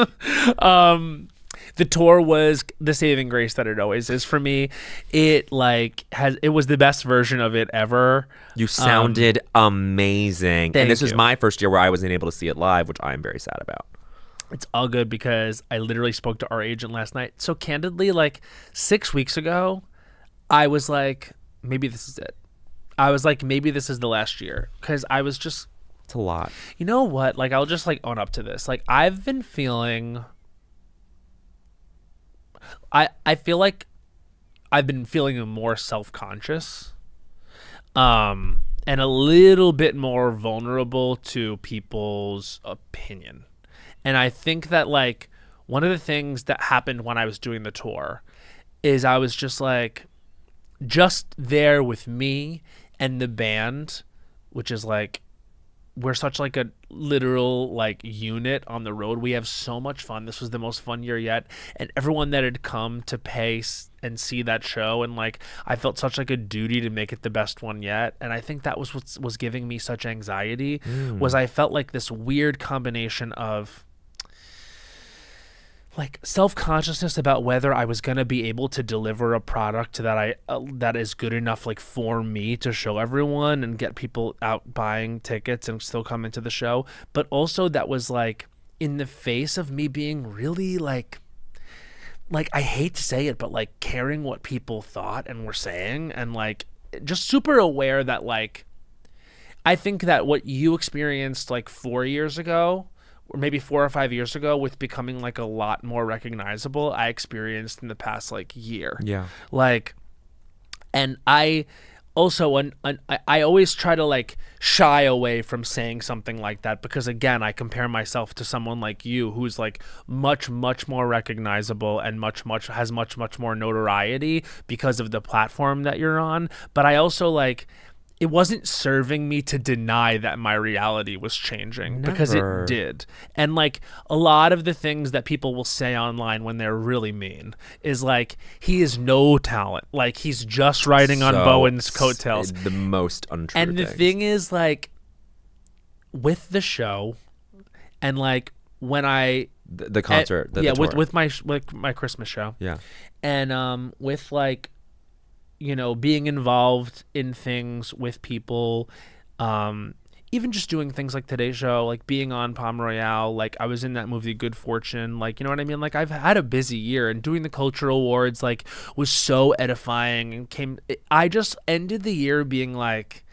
The tour was the saving grace that it always is for me. It was the best version of it ever. You sounded amazing. And this was you. my first year where I wasn't able to see it live, which I'm very sad about. It's all good because I literally spoke to our agent last night. So candidly, like 6 weeks ago, I was like, maybe this is it. I was like, maybe this is the last year. Because I was just... It's a lot. You know what? Like, I'll just like own up to this. Like, I've been feeling... I feel like I've been feeling more self-conscious and a little bit more vulnerable to people's opinion. And I think that like one of the things that happened when I was doing the tour is I was just like just there with me and the band, which is like we're such like a literal like unit on the road. We have so much fun. This was the most fun year yet, and everyone that had come to pay and see that show, and like I felt such like a duty to make it the best one yet. And I think that was what was giving me such anxiety was I felt like this weird combination of like self-consciousness about whether I was going to be able to deliver a product that that is good enough like for me to show everyone and get people out buying tickets and still come into the show, but also that was like in the face of me being really like I hate to say it, but like caring what people thought and were saying, and like just super aware that like I think that what you experienced like 4 years ago, or maybe 4 or 5 years ago, with becoming like a lot more recognizable, I experienced in the past like year. Yeah. Like, and I also, I always try to like shy away from saying something like that because again, I compare myself to someone like you who's like much more recognizable and has much more notoriety because of the platform that you're on. But I also like, it wasn't serving me to deny that my reality was changing because it did. And like a lot of the things that people will say online when they're really mean is like, he is no talent. Like he's just riding on Bowen's coattails. The most untrue And the thing is like with the show and like when I... The concert. the tour. with my Christmas show. Yeah. And with like, you know, being involved in things with people, even just doing things like today's show, like being on Palm Royale, like I was in that movie Good Fortune, like, you know what I mean? Like I've had a busy year, and doing the cultural awards like was so edifying, and I just ended the year being like,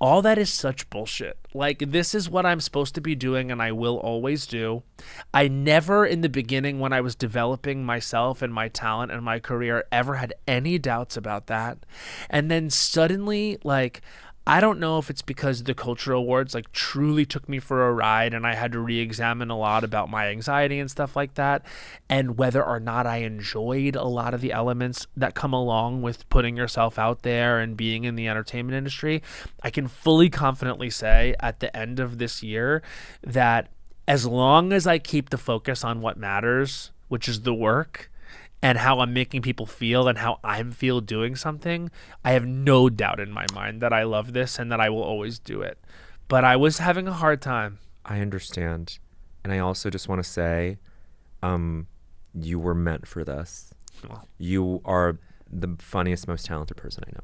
all that is such bullshit. Like, this is what I'm supposed to be doing and I will always do. I never in the beginning when I was developing myself and my talent and my career ever had any doubts about that. And then suddenly, like, I don't know if it's because the cultural awards like truly took me for a ride and I had to re-examine a lot about my anxiety and stuff like that, and whether or not I enjoyed a lot of the elements that come along with putting yourself out there and being in the entertainment industry. I can fully confidently say at the end of this year that as long as I keep the focus on what matters, which is the work and how I'm making people feel and how I feel doing something, I have no doubt in my mind that I love this and that I will always do it. But I was having a hard time. I understand. And I also just want to say, you were meant for this. Well, You are the funniest, most talented person I know.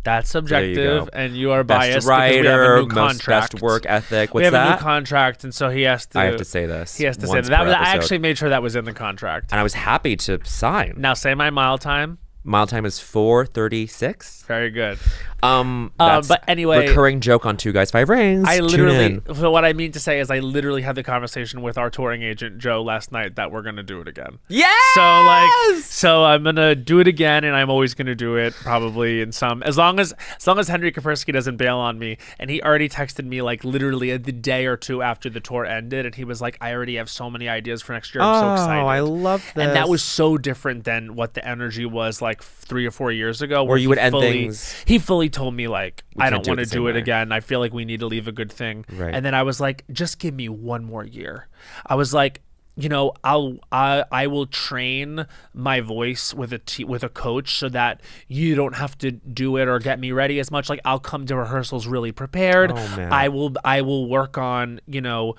that's subjective, and you are Best biased because we have a writer, new most contract. best work ethic. We What's have a new that? contract, and so he has to. I have to say this. He has to say once that. per I episode. actually made sure that was in the contract. And I was happy to sign. Now say my mile time. Mile time is 4:36. Very good. That's but anyway, recurring joke on Two Guys, Five Rings. I Tune literally. in. So what I mean to say is, I literally had the conversation with our touring agent Joe last night that we're gonna do it again. Yes! So I'm gonna do it again, and I'm always gonna do it probably in some as long as Henry Kapersky doesn't bail on me. And he already texted me like literally the day or two after the tour ended, and he was like, "I already have so many ideas for next year. I'm so excited." I love this. And that was so different than what the energy was like 3 or 4 years ago, Where you would end fully, things. He fully told me like, I can't don't do it want to the same do it way. again. I feel like we need to leave a good thing. Right. And then I was like, just give me one more year. I was like, you know, I will train my voice with a coach so that you don't have to do it or get me ready as much. Like I'll come to rehearsals really prepared. Oh, man. I will work on, you know.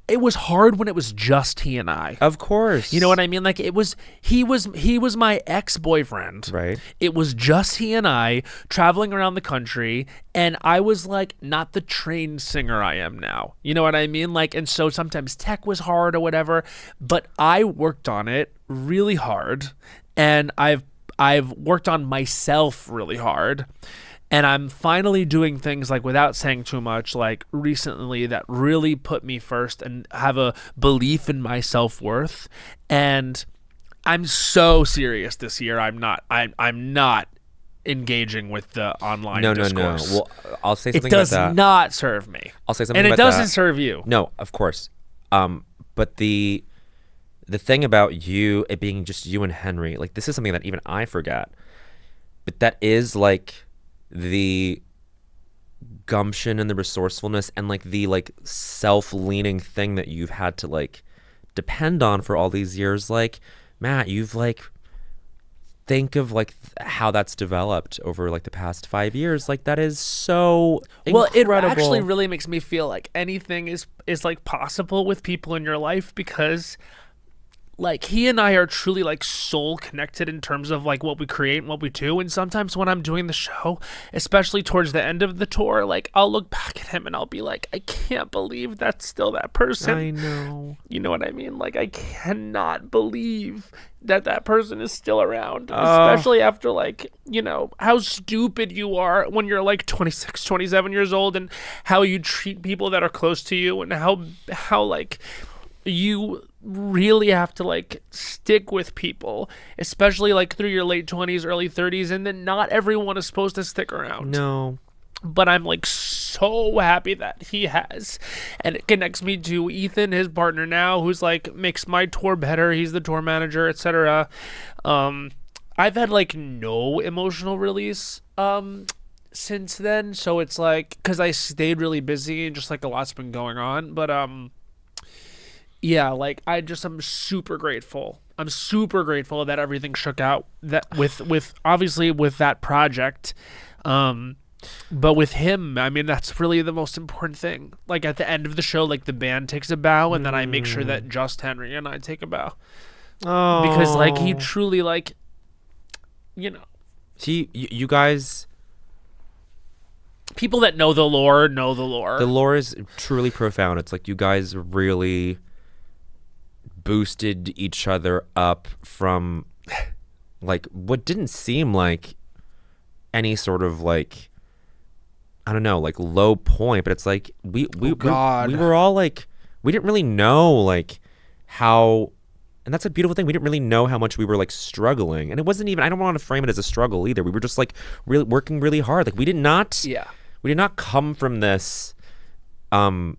It was hard when it was just he and I. Of course. You know what I mean? Like he was my ex-boyfriend. Right. It was just he and I traveling around the country, and I was like not the trained singer I am now. You know what I mean? Like, and so sometimes tech was hard or whatever, but I worked on it really hard, and I've worked on myself really hard. And I'm finally doing things like, without saying too much, like recently that really put me first and have a belief in my self-worth. And I'm so serious this year. I'm not engaging with the online discourse. No. Well, I'll say something it does about that. not serve me. I'll say something and it about doesn't that. serve you. No, of course. But the thing about you, it being just you and Henry, like this is something that even I forget. But that is like the gumption and the resourcefulness and like the like self-leaning thing that you've had to like depend on for all these years. Like, Matt, you've like think of like how that's developed over like the past 5 years. Like that is so incredible. Well, it actually really makes me feel like anything is like possible with people in your life, because like he and I are truly like soul connected in terms of like what we create and what we do. And sometimes when I'm doing the show, especially towards the end of the tour, like I'll look back at him and I'll be like, I can't believe that's still that person. I know. You know what I mean? Like I cannot believe that person is still around, especially after like, you know, how stupid you are when you're like 26, 27 years old, and how you treat people that are close to you, and how like you really have to like stick with people, especially like through your late 20s, early 30s, and then not everyone is supposed to stick around. No. But I'm like so happy that he has, and it connects me to Ethan, his partner now, who's like makes my tour better. He's the tour manager, etc. I've had like no emotional release since then, so it's like because I stayed really busy and just like a lot's been going on. But yeah, like I'm super grateful. I'm super grateful that everything shook out that with obviously with that project. But with him, I mean, that's really the most important thing. Like at the end of the show, like the band takes a bow, and then I make sure that just Henry and I take a bow. Oh. Because like he truly like, you know. You guys. People that know the lore know the lore. The lore is truly profound. It's like you guys really boosted each other up from like what didn't seem like any sort of like, I don't know, like low point, but it's like we were all like, we didn't really know like how, and that's a beautiful thing. We didn't really know how much we were like struggling, and it wasn't even, I don't want to frame it as a struggle either. We were just like really working really hard. Like we did not come from this with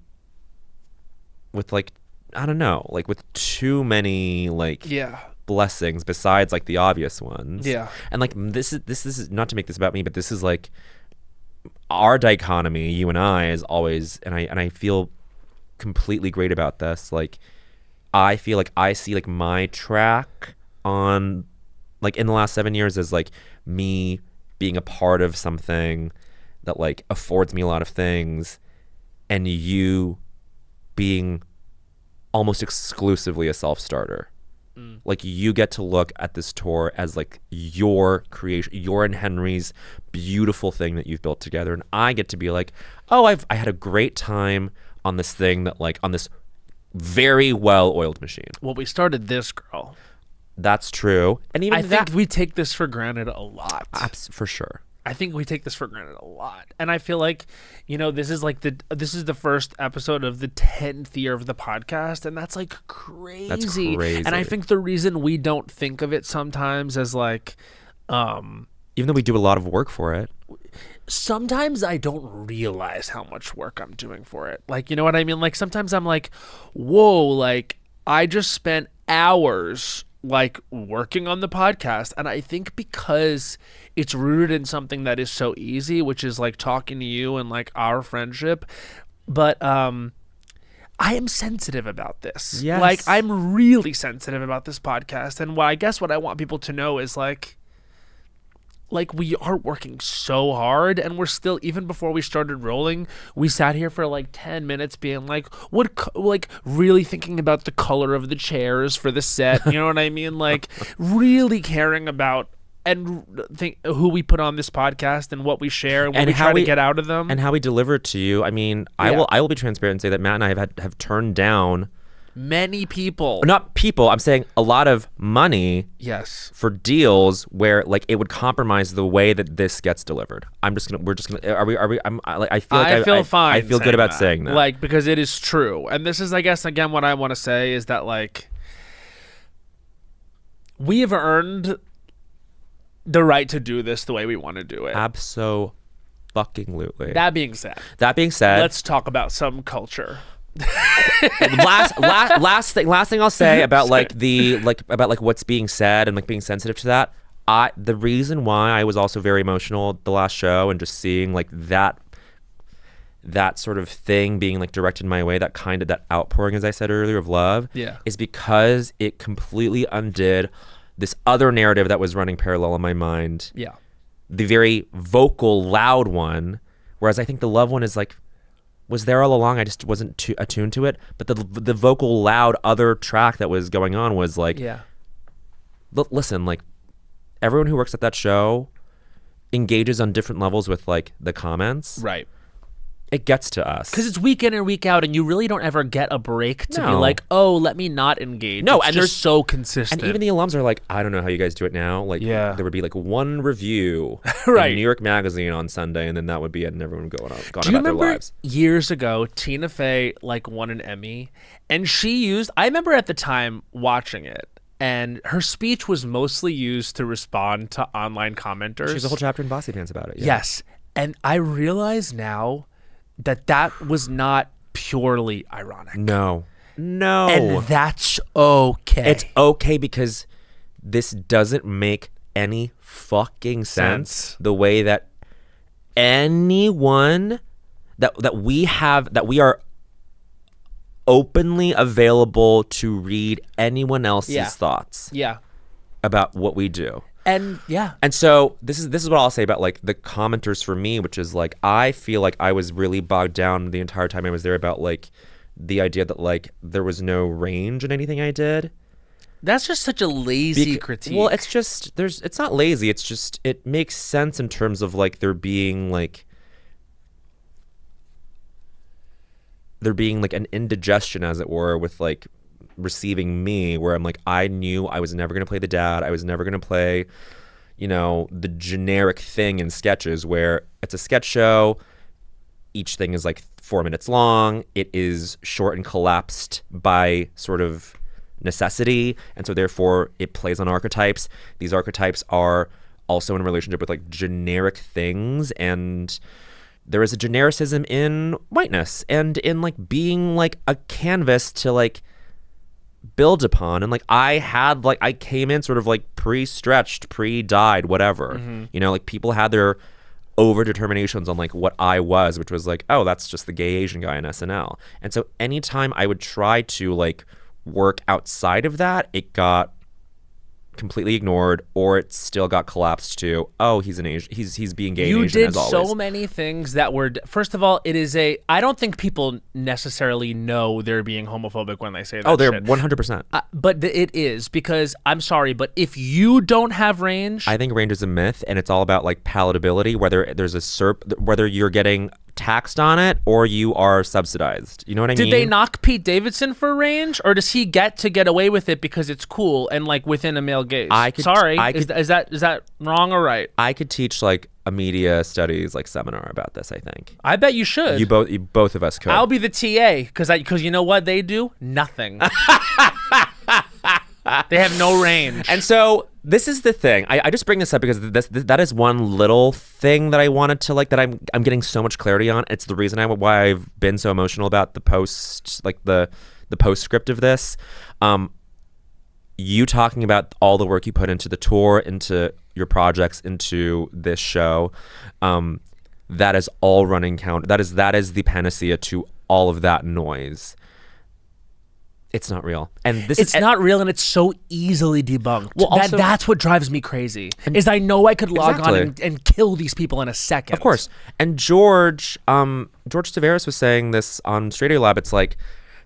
like, I don't know, like with too many like blessings besides like the obvious ones. Yeah. And like this is not to make this about me, but this is like our dichotomy, you and I, is always, and I feel completely great about this. Like, I feel like I see like my track on like in the last 7 years as like me being a part of something that like affords me a lot of things, and you being almost exclusively a self-starter. Like, you get to look at this tour as like your creation, your and Henry's beautiful thing that you've built together, and I get to be like, oh, I had a great time on this thing that like on this very well-oiled machine. Well, we started this, girl. That's true, and even I think we take this for granted a lot. For sure. I think we take this for granted a lot. And I feel like, you know, this is the first episode of the 10th year of the podcast, and that's like crazy. That's crazy. And I think the reason we don't think of it sometimes as like even though we do a lot of work for it, sometimes I don't realize how much work I'm doing for it. Like, you know what I mean? Like, sometimes I'm like, whoa, like I just spent hours like working on the podcast. And I think because it's rooted in something that is so easy, which is like talking to you and like our friendship. But I am sensitive about this. Yes. Like, I'm really sensitive about this podcast. And what I want people to know is like we are working so hard, and we're still, even before we started rolling, we sat here for like 10 minutes being like, really thinking about the color of the chairs for the set. You know what I mean? Like, really caring about and who we put on this podcast and what we share and what we try to get out of them. And how we deliver it to you. I mean, I will be transparent and say that Matt and I have turned down many people. Not people, I'm saying a lot of money. Yes. For deals where like it would compromise the way that this gets delivered. I feel fine. I feel good about saying that. Like, because it is true. And this is, I guess, again, what I want to say is that like we have earned the right to do this the way we want to do it. Absolutely. That being said, let's talk about some culture. last thing I'll say about like what's being said and like being sensitive to that. The reason why I was also very emotional at the last show and just seeing like that sort of thing being like directed my way, that outpouring, as I said earlier, of love, is because it completely undid this other narrative that was running parallel in my mind. Yeah. The very vocal, loud one, whereas I think the love one is like, was there all along. I just wasn't too attuned to it. But the vocal, loud other track that was going on was like, listen, like everyone who works at that show engages on different levels with like the comments. Right. It gets to us. Because it's week in and week out, and you really don't ever get a break to be like, oh, let me not engage. No, it's and just so consistent. And even the alums are like, I don't know how you guys do it now. Like, there would be like one review right. in New York Magazine on Sunday, and then that would be it, and everyone would go on about their lives. Do you remember years ago, Tina Fey like won an Emmy, and I remember at the time watching it, and her speech was mostly used to respond to online commenters. She has a whole chapter in Bossy Pants about it. Yeah. Yes, and I realize now that was not purely ironic. No. And that's okay. It's okay because this doesn't make any fucking sense. The way that anyone that we are openly available to read anyone else's thoughts about what we do. And so this is what I'll say about like the commenters for me, which is like I feel like I was really bogged down the entire time I was there about like the idea that like there was no range in anything I did. That's just such a lazy critique. Well, it's not lazy. It's just it makes sense in terms of like there being like an indigestion, as it were, with like receiving me, where I'm like, I knew I was never going to play the dad. I was never going to play, the generic thing in sketches where it's a sketch show. Each thing is like 4 minutes long. It is short and collapsed by sort of necessity. And so therefore it plays on archetypes. These archetypes are also in relationship with like generic things, and there is a genericism in whiteness and in like being like a canvas to like build upon. And like I came in sort of like pre-stretched, pre-dyed, whatever. Like people had their over determinations on like what I was, which was like, oh, that's just the gay Asian guy in SNL. And so anytime I would try to like work outside of that, it got completely ignored, or it still got collapsed to, oh, he's an Asian, he's being gay and Asian as always. You did so many things that were, first of all, I don't think people necessarily know they're being homophobic when they say that. Oh, they're shit. 100%. But it is, because I'm sorry, but if you don't have range, I think range is a myth, and it's all about like palatability, whether there's whether you're getting taxed on it or you are subsidized. You know what I mean? Did they knock Pete Davidson for range, or does he get away with it because it's cool and like within a male gaze? Is that wrong or right? I could teach like a media studies like seminar about this. I think. I bet you should. You both of us could. I'll be the TA because you know what they do? Nothing. They have no range. And so this is the thing. I just bring this up because that is one little thing that I wanted to like, that I'm getting so much clarity on. It's the reason why I've been so emotional about the post, like the postscript of this. You talking about all the work you put into the tour, into your projects, into this show. That is all running counter. That is the panacea to all of that noise. It's not real, and it's not real, and it's so easily debunked. Well, also, that's what drives me crazy. Is I know I could log on and kill these people in a second. Of course. And George Tavares was saying this on Stradio Lab. It's like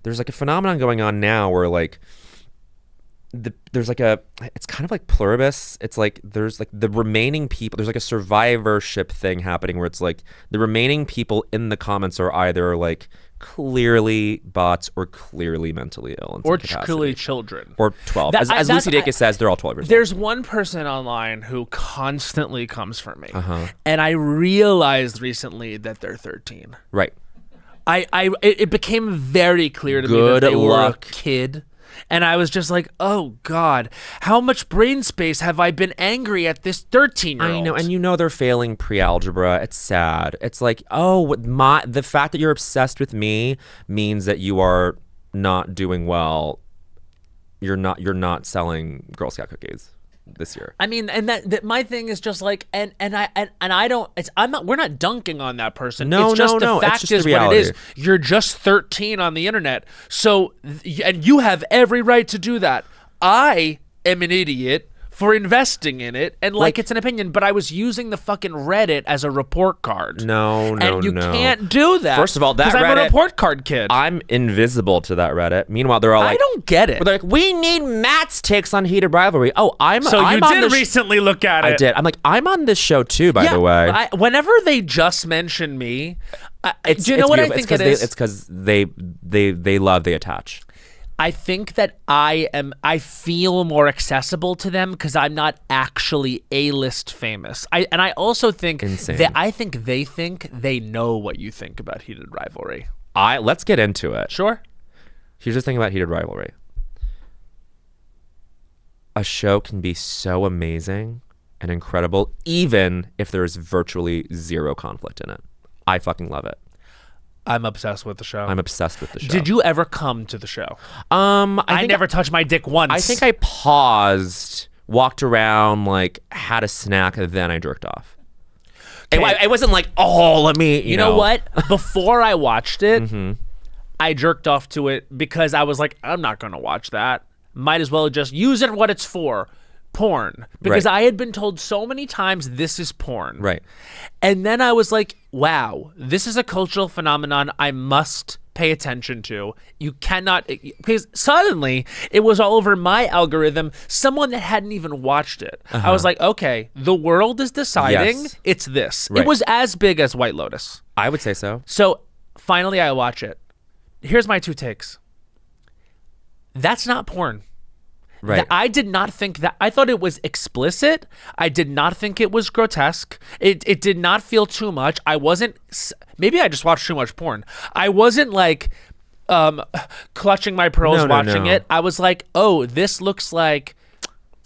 there's like a phenomenon going on now where like there's like it's kind of like pluribus. It's like there's like the remaining people. There's like a survivorship thing happening where it's like the remaining people in the comments are either like clearly bots or clearly mentally ill in or some capacity. Clearly children or 12. As Lucy Dacus says, they're all 12 years old. There's one person online who constantly comes for me, and I realized recently that they're 13. Right. It became very clear to me that they were a kid. And I was just like, oh, God, how much brain space have I been angry at this 13-year-old? I know, and you know they're failing pre-algebra. It's sad. It's like, oh, the fact that you're obsessed with me means that you are not doing well. You're not selling Girl Scout cookies this year. I mean, and that my thing is just like, and I don't. We're not dunking on that person. No, it's just no. The fact it's just is the reality. what it is. You're just 13 on the internet, so and you have every right to do that. I am an idiot for investing in it, and like it's an opinion, but I was using the fucking Reddit as a report card. No. And you can't do that. First of all, that Reddit, I'm a report card kid. I'm invisible to that Reddit. Meanwhile, they're all like, I don't get it. They're like, we need Matt's takes on Heated Rivalry. Oh, So I'm you on did recently look at it. I did. I'm like, I'm on this show too, by the way. Whenever they just mention me, do you know what I think it is? It's because they attach. I think that I feel more accessible to them because I'm not actually A-list famous. I also think that they think they know what you think about Heated Rivalry. Let's get into it. Sure. Here's the thing about Heated Rivalry. A show can be so amazing and incredible even if there is virtually zero conflict in it. I fucking love it. I'm obsessed with the show. I'm obsessed with the show. Did you ever come to the show? I never touched my dick once. I think I paused, walked around, like had a snack, and then I jerked off. It wasn't like, oh, let me. You know what? Before I watched it, I jerked off to it because I was like, I'm not going to watch that. Might as well just use it what it's for. Porn. Because I had been told so many times this is porn. Right. And then I was like, wow, this is a cultural phenomenon I must pay attention to. You cannot, because suddenly it was all over my algorithm, someone that hadn't even watched it. I was like, okay, the world is deciding it's this. Right. It was as big as White Lotus. I would say so. So finally I watch it. Here's my two takes. That's not porn. Right. I did not think that. I thought it was explicit. I did not think it was grotesque. It did not feel too much. I wasn't. Maybe I just watched too much porn. I wasn't like clutching my pearls watching it. I was like, oh, this looks like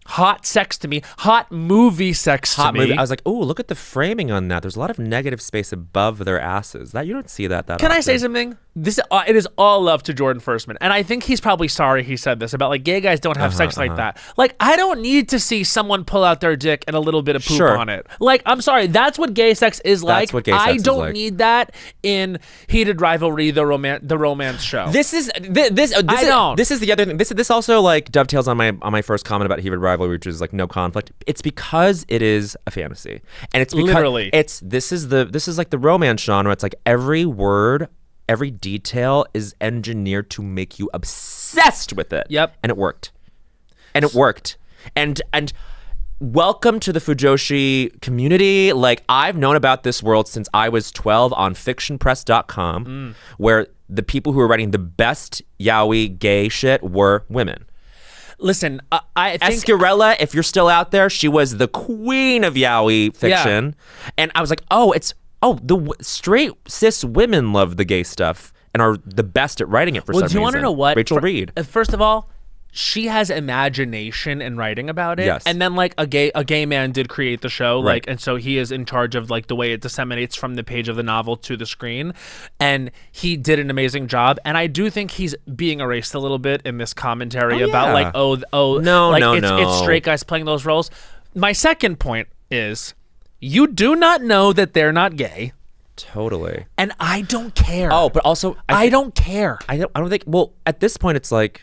hot sex to me. Hot movie sex to me. I was like, oh, look at the framing on that. There's a lot of negative space above their asses. That you don't see that Can often. I say something? it is all love to Jordan Firstman, and I think he's probably sorry he said this about like gay guys don't have sex like that. Like, I don't need to see someone pull out their dick and a little bit of poop on it. Like, I'm sorry, that's what gay sex is like. I don't need that in Heated Rivalry, the romance show. This is the other thing. This also like dovetails on my first comment about Heated Rivalry, which is like no conflict. It's because it is a fantasy, and it's because literally this is like the romance genre. It's like every word, every detail is engineered to make you obsessed with it. Yep. And it worked. And welcome to the Fujoshi community. Like, I've known about this world since I was 12 on fictionpress.com, where the people who were writing the best yaoi gay shit were women. Listen, I think Escarella, if you're still out there, she was the queen of yaoi fiction. Yeah. And I was like, the straight cis women love the gay stuff and are the best at writing it for some reason. Do you want to know what? Rachel Reed. First of all, she has imagination in writing about it. Yes. And then like a gay man did create the show, right. Like, and so he is in charge of like the way it disseminates from the page of the novel to the screen. And he did an amazing job. And I do think he's being erased a little bit in this commentary about like, it's straight guys playing those roles. My second point is, you do not know that they're not gay. Totally. And I don't care. Oh, but also I don't care. I don't think. Well, at this point, it's like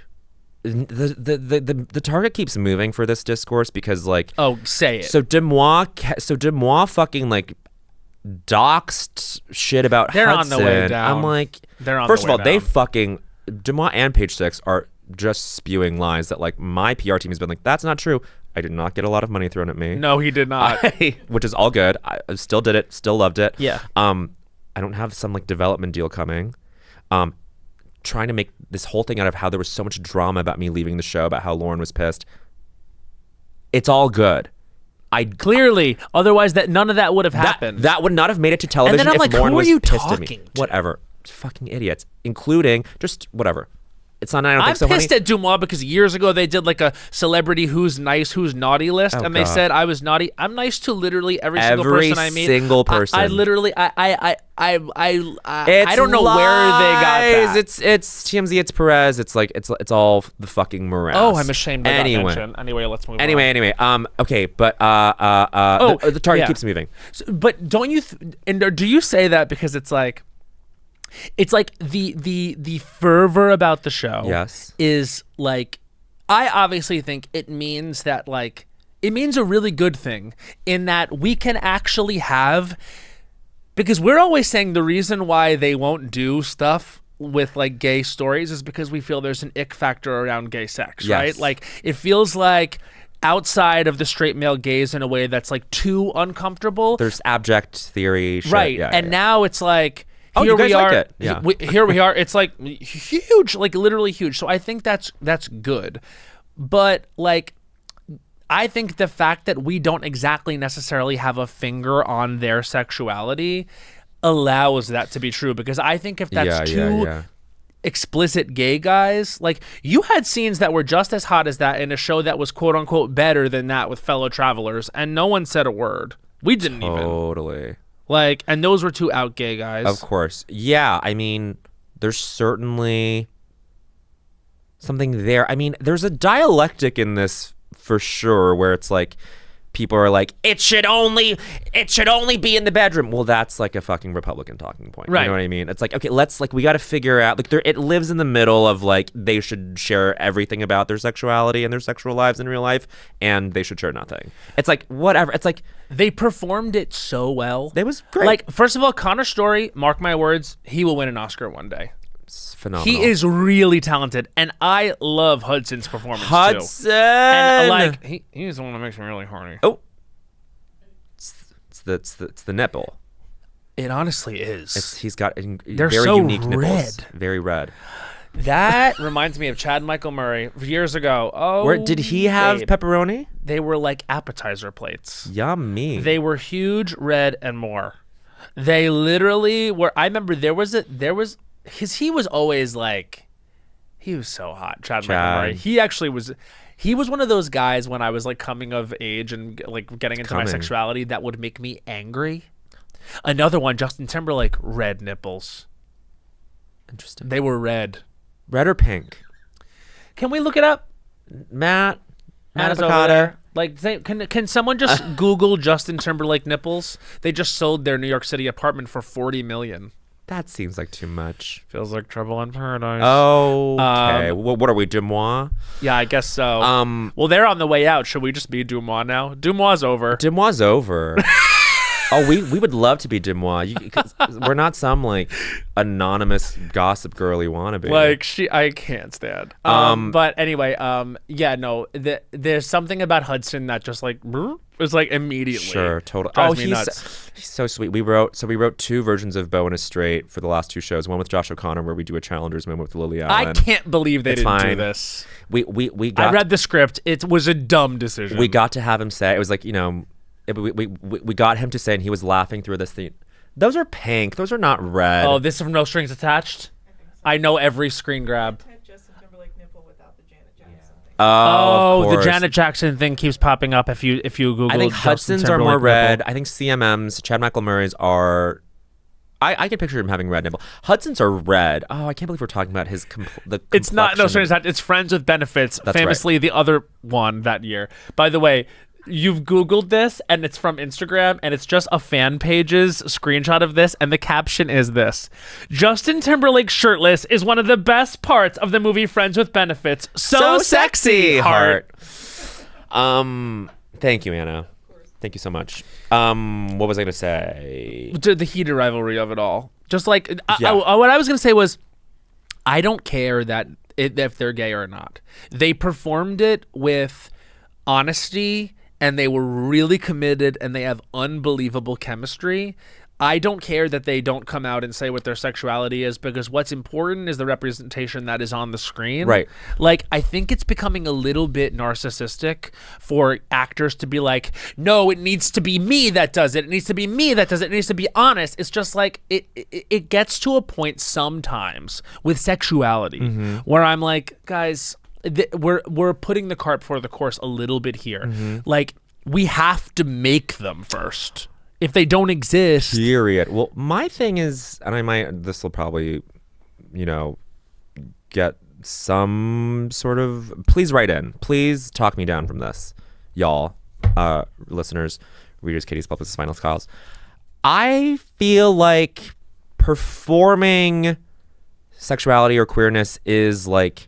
the target keeps moving for this discourse because like. Oh, say it. So Demois fucking like doxed shit about they're Hudson. On the way down. I'm like, they're on. First the way of all, down. they fucking Demois and Page Six are just spewing lies that like my PR team has been like, that's not true. I did not get a lot of money thrown at me. No, he did not. Which is all good. I still did it. Still loved it. Yeah. I don't have some like development deal coming. Trying to make this whole thing out of how there was so much drama about me leaving the show, about how Lauren was pissed. It's all good. Clearly, otherwise none of that would have happened. That would not have made it to television. And then I'm like, Lauren who are was you pissed talking at me. to? Whatever. Fucking idiots. Including just whatever. It's not. I don't I'm think so. pissed at Dumois because years ago they did like a celebrity who's nice, who's naughty list, and they said I was naughty. I'm nice to literally every single person I meet. Every single person. I literally, I don't know lies. where they got that. It's TMZ. It's Perez. It's like it's all the fucking morass. Oh, I'm ashamed. Anyway, let's move on. Anyway. Okay, but the target keeps moving. So, but don't you? Do you say that because it's like? It's like the fervor about the show is like, I obviously think it means that like, it means a really good thing in that we can actually have, because we're always saying the reason why they won't do stuff with like gay stories is because we feel there's an ick factor around gay sex, right? Like it feels like outside of the straight male gaze in a way that's like too uncomfortable. There's abject theory shit. Right. Now it's like, here we are. Like it. Here we are. It's like huge, like literally huge. So I think that's good. But like, I think the fact that we don't exactly necessarily have a finger on their sexuality allows that to be true. Because I think if that's explicit gay guys, like you had scenes that were just as hot as that in a show that was quote unquote better than that with Fellow Travelers, and no one said a word. We didn't even. Totally. Like, and those were two out gay guys. Of course. Yeah, I mean, there's certainly something there. I mean, there's a dialectic in this for sure where it's like people are like, it should only be in the bedroom. Well, that's like a fucking Republican talking point. Right. You know what I mean? It's like, okay, we got to figure out, like, it lives in the middle of like, they should share everything about their sexuality and their sexual lives in real life, and they should share nothing. It's like, whatever. It's like, they performed it so well. It was great. Like, first of all, Connor Story, mark my words, he will win an Oscar one day. It's phenomenal. He is really talented, and I love Hudson's performance Hudson! too. And like, he's the one that makes me really horny. Oh, it's the nipple. It honestly is. He's got They're very so unique red. nipples. Very red. That reminds me of Chad Michael Murray years ago. Oh, where did he have babe. pepperoni? They were like appetizer plates. Yummy. They were huge, red, and more. They literally were. I remember there was because he was always like, he was so hot. Chad Michael Murray. He actually was. He was one of those guys when I was like coming of age and like getting into my sexuality that would make me angry. Another one, Justin Timberlake, red nipples. Interesting. They were red. Red or pink? Can we look it up? Matt Anna's over Avocado. there. Like, can someone just Google Justin Timberlake nipples? They just sold their New York City apartment for $40 million. That seems like too much. Feels like trouble in paradise. Oh, okay. What are we, Dumois? Yeah, I guess so. Well, they're on the way out. Should we just be Dumois now? Dumois over. Dumois over. Oh, we would love to be Dumois. 'Cause we're not some like anonymous gossip girl you want to be. Like I can't stand. But anyway, yeah, no. There's something about Hudson that just like was like immediately. Sure, totally. Drives me nuts. He's so sweet. We wrote 2 versions of Bowen is Straight for the last 2 shows. One with Josh O'Connor where we do a challengers, and one with Lily Allen. I can't believe they didn't do fine. this. We got. I read the script. It was a dumb decision. We got to have him say it was like we got him to say, and he was laughing through this thing. Those are pink. Those are not red. Oh, this is from No Strings Attached. I know every screen grab. Justin Timberlake nipple without the Janet Jackson thing. of the course. Janet Jackson thing keeps popping up if you Google. I think Justin Hudson's are Timberlake more nipple. red. I think CMM's, Chad Michael Murray's are. I can picture him having red nipple. Hudson's are red. Oh, I can't believe we're talking about his It's not No complexion. Strings Attached. It's Friends with Benefits. That's famously the other one that year. By the way, you've Googled this and it's from Instagram and it's just a fan page's screenshot of this and the caption is this: Justin Timberlake shirtless is one of the best parts of the movie Friends with Benefits. So sexy, heart. Thank you, Anna. Thank you so much. What was I gonna say? The heated rivalry of it all. Just like Yeah. what I was gonna say was, I don't care if they're gay or not. They performed it with honesty and they were really committed and they have unbelievable chemistry. I don't care that they don't come out and say what their sexuality is, because what's important is the representation that is on the screen. Right. Like, I think it's becoming a little bit narcissistic for actors to be like, no, it needs to be me that does it. It needs to be me that does it. It needs to be honest. It's just like, it gets to a point sometimes with sexuality where I'm like, guys, we're putting the cart before the horse a little bit here. Like, we have to make them first. If they don't exist. Period. Well, my thing is, and this will probably, get some sort of, please write in. Please talk me down from this, y'all, listeners, readers, Katie's Publicist, Finals, Kyle's. I feel like performing sexuality or queerness is like,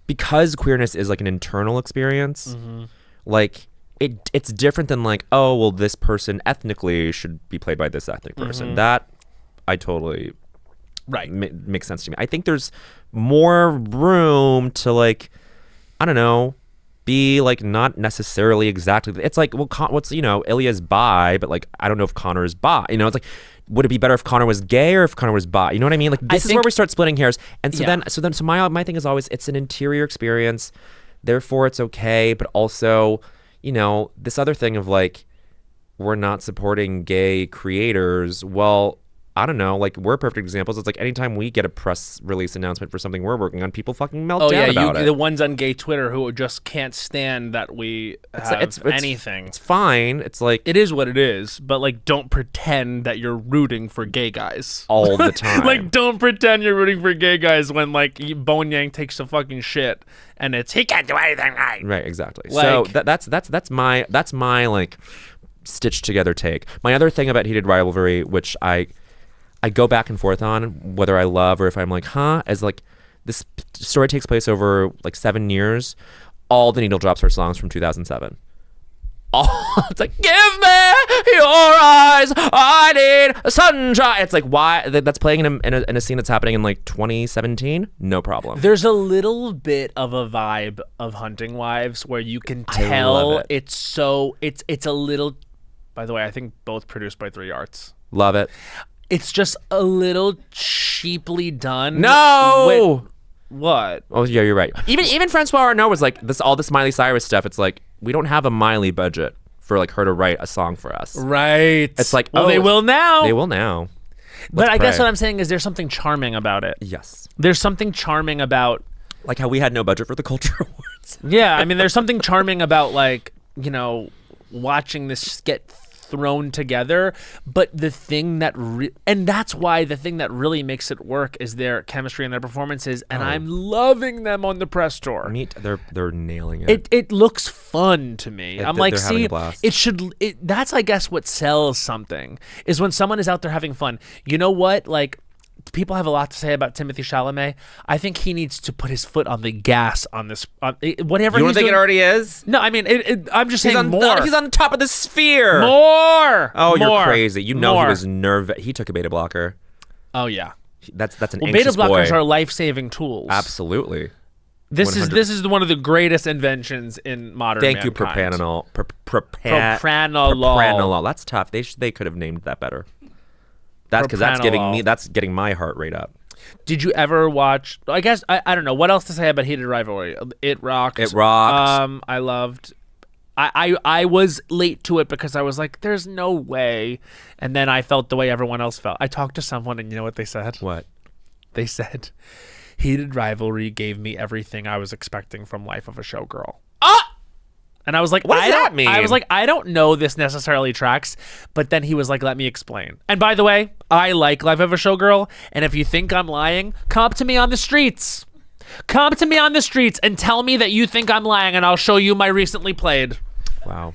because queerness is like an internal experience, like, it's different than like, oh, well, this person ethnically should be played by this ethnic person. That I totally makes sense to me. I think there's more room to like, I don't know, be like not necessarily exactly. It's like, well, Ilya's bi, but like I don't know if Connor is bi. It's like, would it be better if Connor was gay or if Connor was bi? You know what I mean? Like this is where we start splitting hairs. And so my thing is always, it's an interior experience, therefore it's okay, but also, this other thing of like, we're not supporting gay creators. Well, I don't know, like we're perfect examples. It's like anytime we get a press release announcement for something we're working on, people fucking melt down about it. The ones on gay Twitter who just can't stand that we have anything. It's fine. It's like, it is what it is, but like don't pretend that you're rooting for gay guys all the time. Like don't pretend you're rooting for gay guys when like Bowen Yang takes a fucking shit and it's he can't do anything right. Right, exactly. Like, so that's my like stitched together take. My other thing about heated rivalry, which I go back and forth on whether I love or if I'm like, as like this story takes place over like 7 years. All the needle drops are songs from 2007. It's like, give me your eyes, I need sunshine. It's like, why? That's playing in a scene that's happening in like 2017. No problem. There's a little bit of a vibe of Hunting Wives where you can I tell love it. it's a little. By the way, I think both produced by 3 Arts. Love it. It's just a little cheaply done. No. What? Oh yeah, you're right. Even Francois Arnault was like all this Miley Cyrus stuff. It's like, we don't have a Miley budget for like her to write a song for us. Right. It's like, well, they will now. They will now. But I guess pray. what I'm saying is there's something charming about it. Yes. There's something charming about. Like how we had no budget for the Culture Awards. Yeah, I mean, there's something charming about like watching this get thrown together. But the thing that and that's why the thing that really makes it work is their chemistry and their performances, and I'm loving them on the press tour. They're nailing it. It looks fun to me. I'm like, they're having see, a blast. that's I guess what sells something is when someone is out there having fun. You know what? Like, people have a lot to say about Timothée Chalamet. I think he needs to put his foot on the gas on this. Whatever. You don't he's think doing. it already is? No, I mean, I'm just saying more. He's on top of the sphere. More. Oh, more, you're crazy. You know more. he was He took a beta blocker. Oh yeah. That's an Well, anxious beta blockers boy. are life-saving tools. Absolutely. This 100. is one of the greatest inventions in modern. Thank you, mankind. propranolol. Propranolol. Propranolol. That's tough. They could have named that better. That's because that's getting my heart rate up. Did you ever watch? I guess I don't know what else to say about Heated Rivalry. It rocked. It rocked. I loved. I was late to it because I was like, "There's no way," and then I felt the way everyone else felt. I talked to someone, and you know what they said? What? They said, Heated Rivalry gave me everything I was expecting from Life of a Showgirl. And I was like, what does that mean? I was like, I don't know this necessarily tracks. But then he was like, let me explain. And by the way, I like Life of a Showgirl. And if you think I'm lying, come up to me on the streets. Come to me on the streets and tell me that you think I'm lying, and I'll show you my recently played. Wow.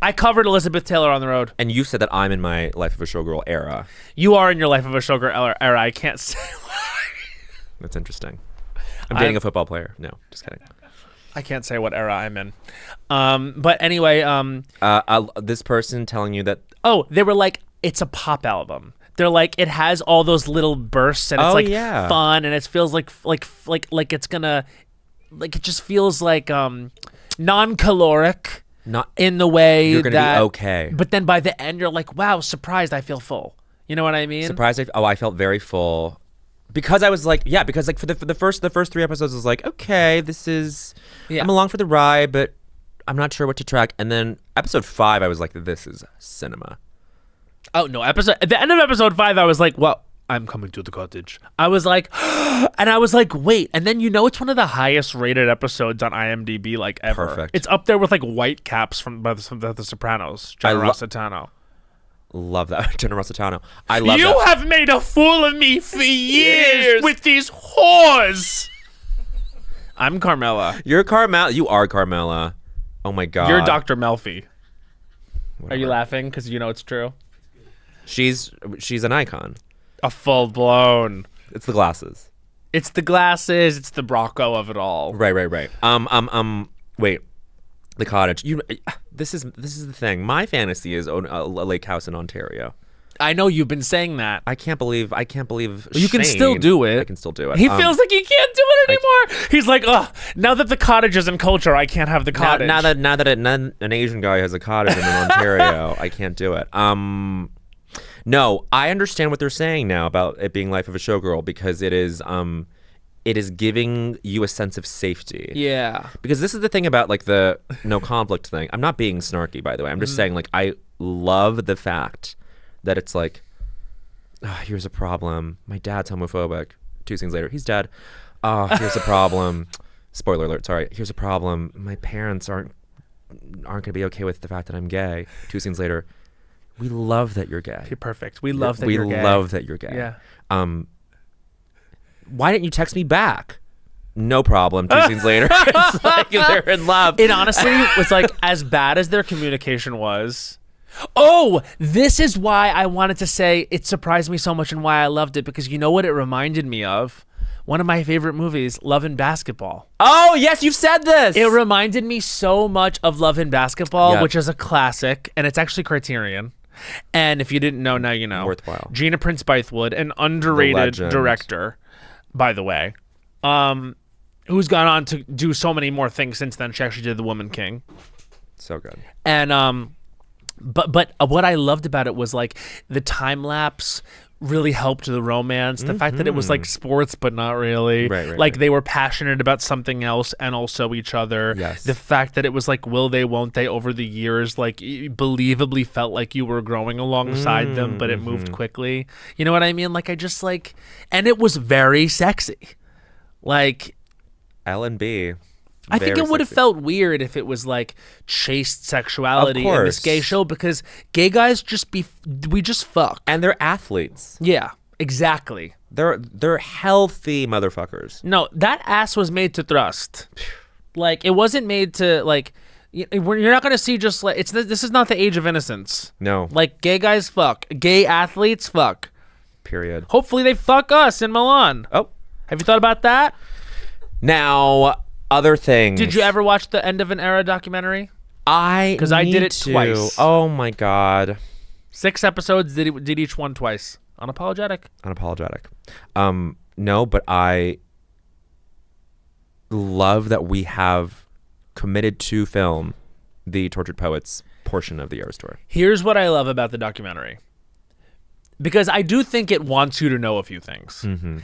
I covered Elizabeth Taylor on the road. And you said that I'm in my Life of a Showgirl era. You are in your Life of a Showgirl era. I can't say why. That's interesting. I'm dating a football player. No, just kidding. I can't say what era I'm in. But anyway, this person telling you that. Oh, they were like, it's a pop album. They're like, it has all those little bursts, and it's fun, and it feels like it's gonna, like, it just feels like non-caloric, Not in the way you're gonna that be okay. But then by the end, you're like, wow, surprised, I feel full. You know what I mean? Surprised. I felt very full. Because I was like, because like for the first 3 episodes, I was like, okay, this is, I'm along for the ride, but I'm not sure what to track. And then episode 5, I was like, this is cinema. Oh no! At the end of episode 5, I was like, well, I'm coming to the cottage. I was like, and I was like, wait. And then it's one of the highest rated episodes on IMDb like ever. Perfect. It's up there with like White Caps from the Sopranos. John Rossitano. Love that. Jenna Rossitano. I love you that. have made a fool of me for years with these whores. I'm Carmela. You're Carmela. You are Carmela. Oh my God. You're Dr. Melfi. Whatever. Are you laughing because you know it's true? She's an icon. A full blown. It's the glasses. It's the glasses. It's the Brocco of it all. Right. Wait. The cottage. This is the thing. My fantasy is own a lake house in Ontario. I know you've been saying that. I can't believe. You can still do it. I can still do it. He feels like he can't do it anymore. He's like, now that the cottage is in culture, I can't have the cottage. Now that an Asian guy has a cottage in Ontario, I can't do it. No, I understand what they're saying now about it being Life of a Showgirl, because it is giving you a sense of safety. Yeah. Because this is the thing about like the no conflict thing. I'm not being snarky, by the way. I'm just saying, like, I love the fact that it's like, here's a problem. My dad's homophobic. 2 scenes later, he's dead. Here's a problem. Spoiler alert, sorry. Here's a problem. My parents aren't going to be okay with the fact that I'm gay. 2 scenes later, we love that you're gay. You're perfect. We love that you're gay. We love that you're gay. Yeah. Why didn't you text me back? No problem. 2 scenes later, it's like they're in love. It honestly was like, as bad as their communication was. Oh, this is why I wanted to say it surprised me so much and why I loved it, because you know what it reminded me of? One of my favorite movies, Love and Basketball. Oh, yes, you've said this. It reminded me so much of Love and Basketball, Yeah. which is a classic, and it's actually Criterion. And if you didn't know, now you know. Worthwhile. Gina Prince Bythewood, an underrated legend. director, by the way, who's gone on to do so many more things since then. She actually did The Woman King. So good. And but what I loved about it was like the time lapse really helped the romance. The fact that it was like sports, but not really. Right. They were passionate about something else and also each other. Yes. The fact that it was like, will they, won't they, over the years, like believably felt like you were growing alongside them, but it moved quickly. You know what I mean? Like, I just like, and it was very sexy. Like, L&B. I think Very it would have sexy. felt weird if it was like chaste sexuality in this course. gay show, because gay guys we just fuck. And they're athletes. Yeah, exactly. They're healthy motherfuckers. No, that ass was made to thrust. Like, it wasn't made to, like, you're not going to see just like, this is not the age of innocence. No. Like, gay guys fuck. Gay athletes fuck. Period. Hopefully they fuck us in Milan. Oh. Have you thought about that? Now, other things. Did you ever watch the End of an Era documentary? Because I did it twice. Oh my God. 6 episodes, did each one twice. Unapologetic. No, but I love that we have committed to film the Tortured Poets portion of the Eras Tour. Here's what I love about the documentary. Because I do think it wants you to know a few things. Mm-hmm.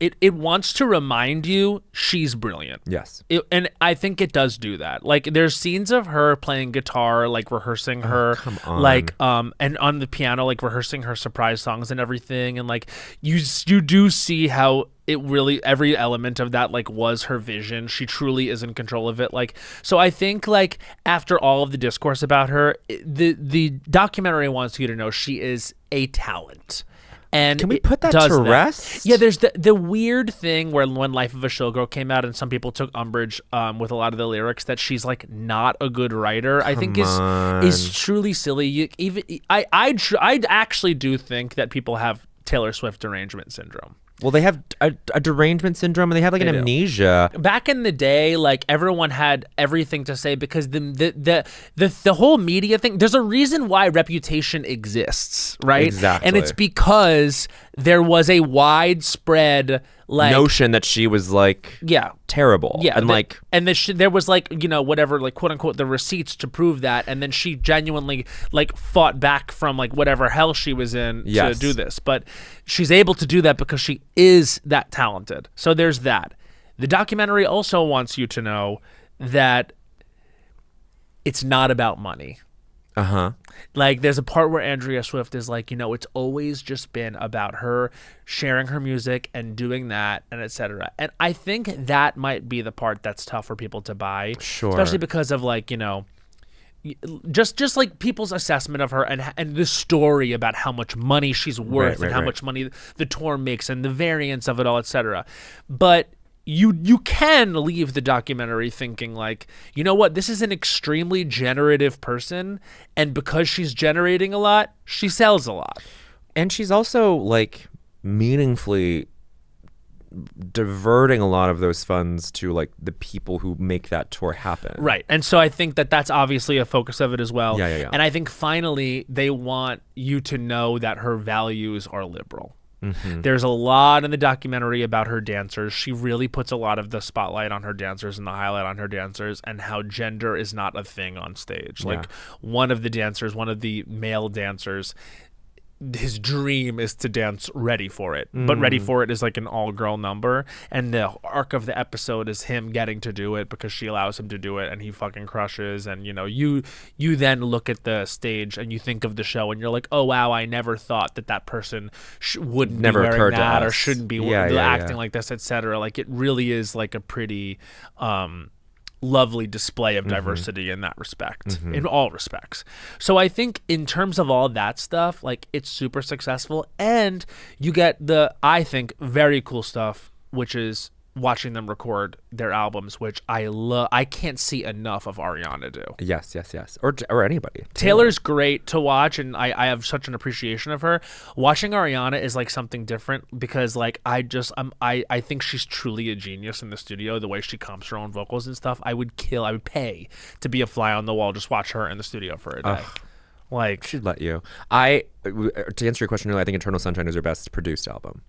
It wants to remind you she's brilliant. Yes. And I think it does do that. Like, there's scenes of her playing guitar, like rehearsing her, come on. like and on the piano, like rehearsing her surprise songs and everything. And like you do see how it really, every element of that like was her vision. She truly is in control of it. Like, so I think like after all of the discourse about her, the documentary wants you to know she is a talent. And Can we it put that does to rest? Yeah, there's the weird thing where when Life of a Showgirl came out and some people took umbrage with a lot of the lyrics that she's like not a good writer. I think is truly silly. I actually do think that people have Taylor Swift derangement syndrome. Well, they have a derangement syndrome, and they have like an amnesia. Back in the day, like everyone had everything to say because the whole media thing. There's a reason why Reputation exists, right? Exactly. And it's because there was a widespread like notion that she was like terrible. Yeah, and there was like, you know, whatever, like quote unquote the receipts to prove that, and then she genuinely like fought back from like whatever hell she was in to do this. But she's able to do that because she is that talented. So there's that. The documentary also wants you to know that it's not about money. Like, there's a part where Andrea Swift is like, you know, it's always just been about her sharing her music and doing that and etc. And I think that might be the part that's tough for people to buy. Sure. Especially because of like, you know, just like people's assessment of her and the story about how much money she's worth and how much money the tour makes and the variance of it all, etc. But you can leave the documentary thinking like, you know what, this is an extremely generative person, and because she's generating a lot, she sells a lot. And she's also like meaningfully diverting a lot of those funds to like the people who make that tour happen. Right. And so I think that that's obviously a focus of it as well. Yeah. And I think finally they want you to know that her values are liberal. Mm-hmm. There's a lot in the documentary about her dancers. She really puts a lot of the spotlight on her dancers and the highlight on her dancers and how gender is not a thing on stage. Yeah. Like one of the male dancers, his dream is to dance Ready for It, but Ready for It is like an all-girl number, and the arc of the episode is him getting to do it because she allows him to do it, and he fucking crushes. And you know, you then look at the stage and you think of the show and you're like, oh wow, I never thought that person wouldn't be wearing that or shouldn't be acting like this, etc. Like, it really is like a pretty lovely display of diversity in that respect, in all respects. So I think in terms of all that stuff, like, it's super successful, and you get the, I think, very cool stuff, which is watching them record their albums, which I love. I can't see enough of Ariana do. Yes. Or anybody. Taylor's great to watch, and I have such an appreciation of her. Watching Ariana is like something different because like I think she's truly a genius in the studio. The way she comps her own vocals and stuff, I would pay to be a fly on the wall, just watch her in the studio for a day. Like, she'd let you. To answer your question, I think Eternal Sunshine is her best produced album.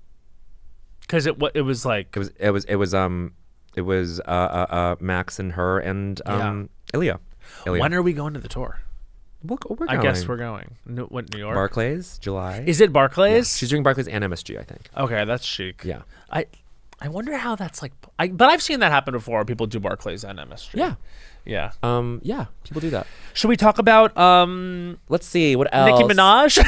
Because it was Max and her and Ilya. When are we going to the tour? We're going. I guess we're going. New York? Barclays, July. Is it Barclays? Yeah. She's doing Barclays and MSG, I think. Okay, that's chic. Yeah. I wonder how that's like. But I've seen that happen before. People do Barclays and MSG. Yeah. Yeah. Yeah. People do that. Should we talk about Let's see what else. Nicki Minaj?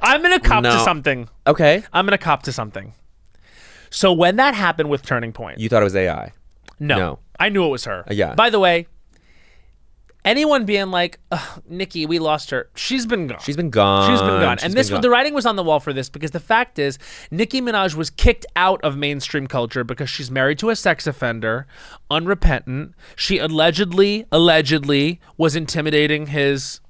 I'm gonna cop to something. Okay. I'm gonna cop to something. So when that happened with Turning Point, You thought it was AI. no, I knew it was her. Yeah. By the way, anyone being like, "Ugh, Nikki, we lost her," she's been gone. She's been gone. She's been gone. She's And been this gone. the writing was on the wall for this because the fact is Nicki Minaj was kicked out of mainstream culture because she's married to a sex offender, unrepentant. She allegedly was intimidating his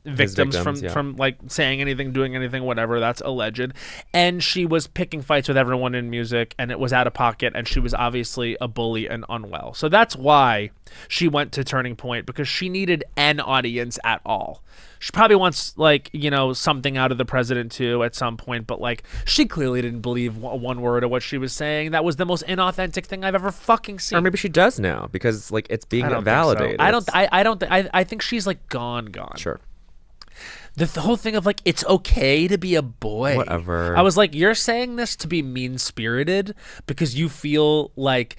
victims from like saying anything, doing anything, whatever. That's alleged. And she was picking fights with everyone in music, and it was out of pocket, and she was obviously a bully and unwell. So that's why she went to Turning Point, because she needed an audience at all. She probably wants, like, you know, something out of the president too at some point, but like she clearly didn't believe one word of what she was saying. That was the most inauthentic thing I've ever fucking seen. Or maybe she does now because like it's being I don't validated. Think so. I don't. I think she's like gone. Sure. The whole thing of like it's okay to be a boy. Whatever. I was like, you're saying this to be mean spirited because you feel like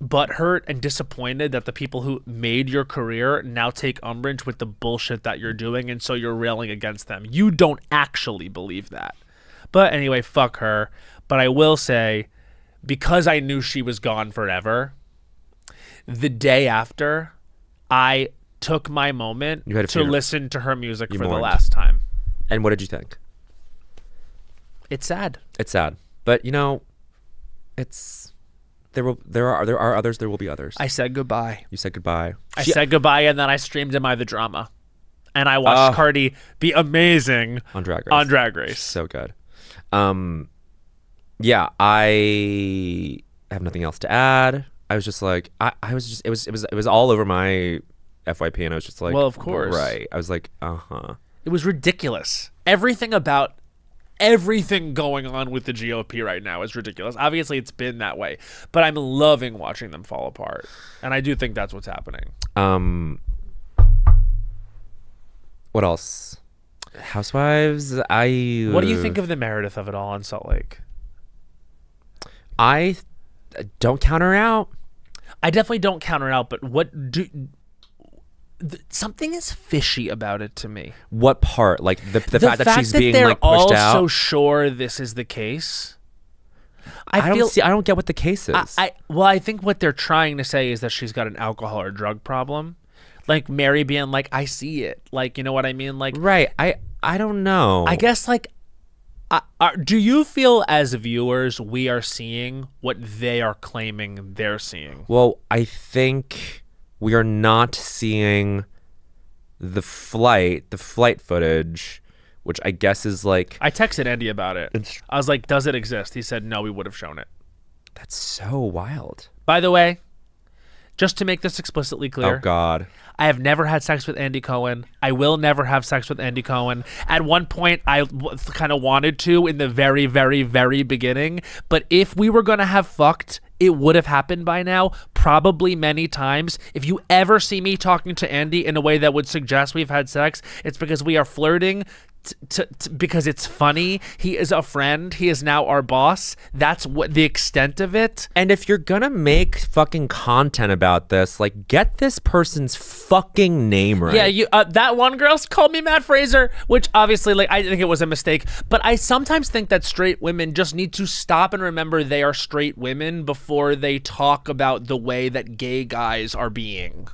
butthurt and disappointed that the people who made your career now take umbrage with the bullshit that you're doing, and so you're railing against them. You don't actually believe that. But anyway, fuck her. But I will say, because I knew she was gone forever, the day after, I took my moment You had a to funeral. listen to her music You for the mourned. last time. And what did you think? It's sad. It's sad, but you know, it's there are others. There will be others. I said goodbye. You said goodbye. I said goodbye, and then I streamed Am I the Drama? And I watched Cardi be amazing on Drag Race. on Drag Race. So good. Yeah, I have nothing else to add. I was just like, I was just, it was all over my FYP, and I was just like, Well, of course. right. I was like, It was ridiculous. Everything going on with the GOP right now is ridiculous. Obviously, it's been that way, but I'm loving watching them fall apart, and I do think that's what's happening. What else? Housewives. What do you think of the Meredith of it all in Salt Lake? I don't count her out. I definitely don't count her out, but something is fishy about it to me. What part? Like the fact that she's being they're like pushed all out. so sure this is the case. I don't get what the case is. I think what they're trying to say is that she's got an alcohol or drug problem. Like Mary being like, I see it. Like, you know what I mean? Like, right. I don't know. I guess like, do you feel as viewers we are seeing what they are claiming they're seeing? Well, I think we are not seeing the flight footage, which I guess is like. I texted Andy about it. I was like, does it exist? He said, no, we would have shown it. That's so wild. By the way, just to make this explicitly clear. Oh, God. I have never had sex with Andy Cohen. I will never have sex with Andy Cohen. At one point, I kind of wanted to in the very, very, very beginning. But if we were going to have fucked, it would have happened by now, probably many times. If you ever see me talking to Andy in a way that would suggest we've had sex, it's because we are flirting. Because it's funny. He is a friend. He is now our boss. That's what the extent of it. And if you're gonna make fucking content about this, like, get this person's fucking name right. Yeah, you. That one girl called me Matt Fraser, which obviously, like, I think it was a mistake. But I sometimes think that straight women just need to stop and remember they are straight women before they talk about the way that gay guys are being.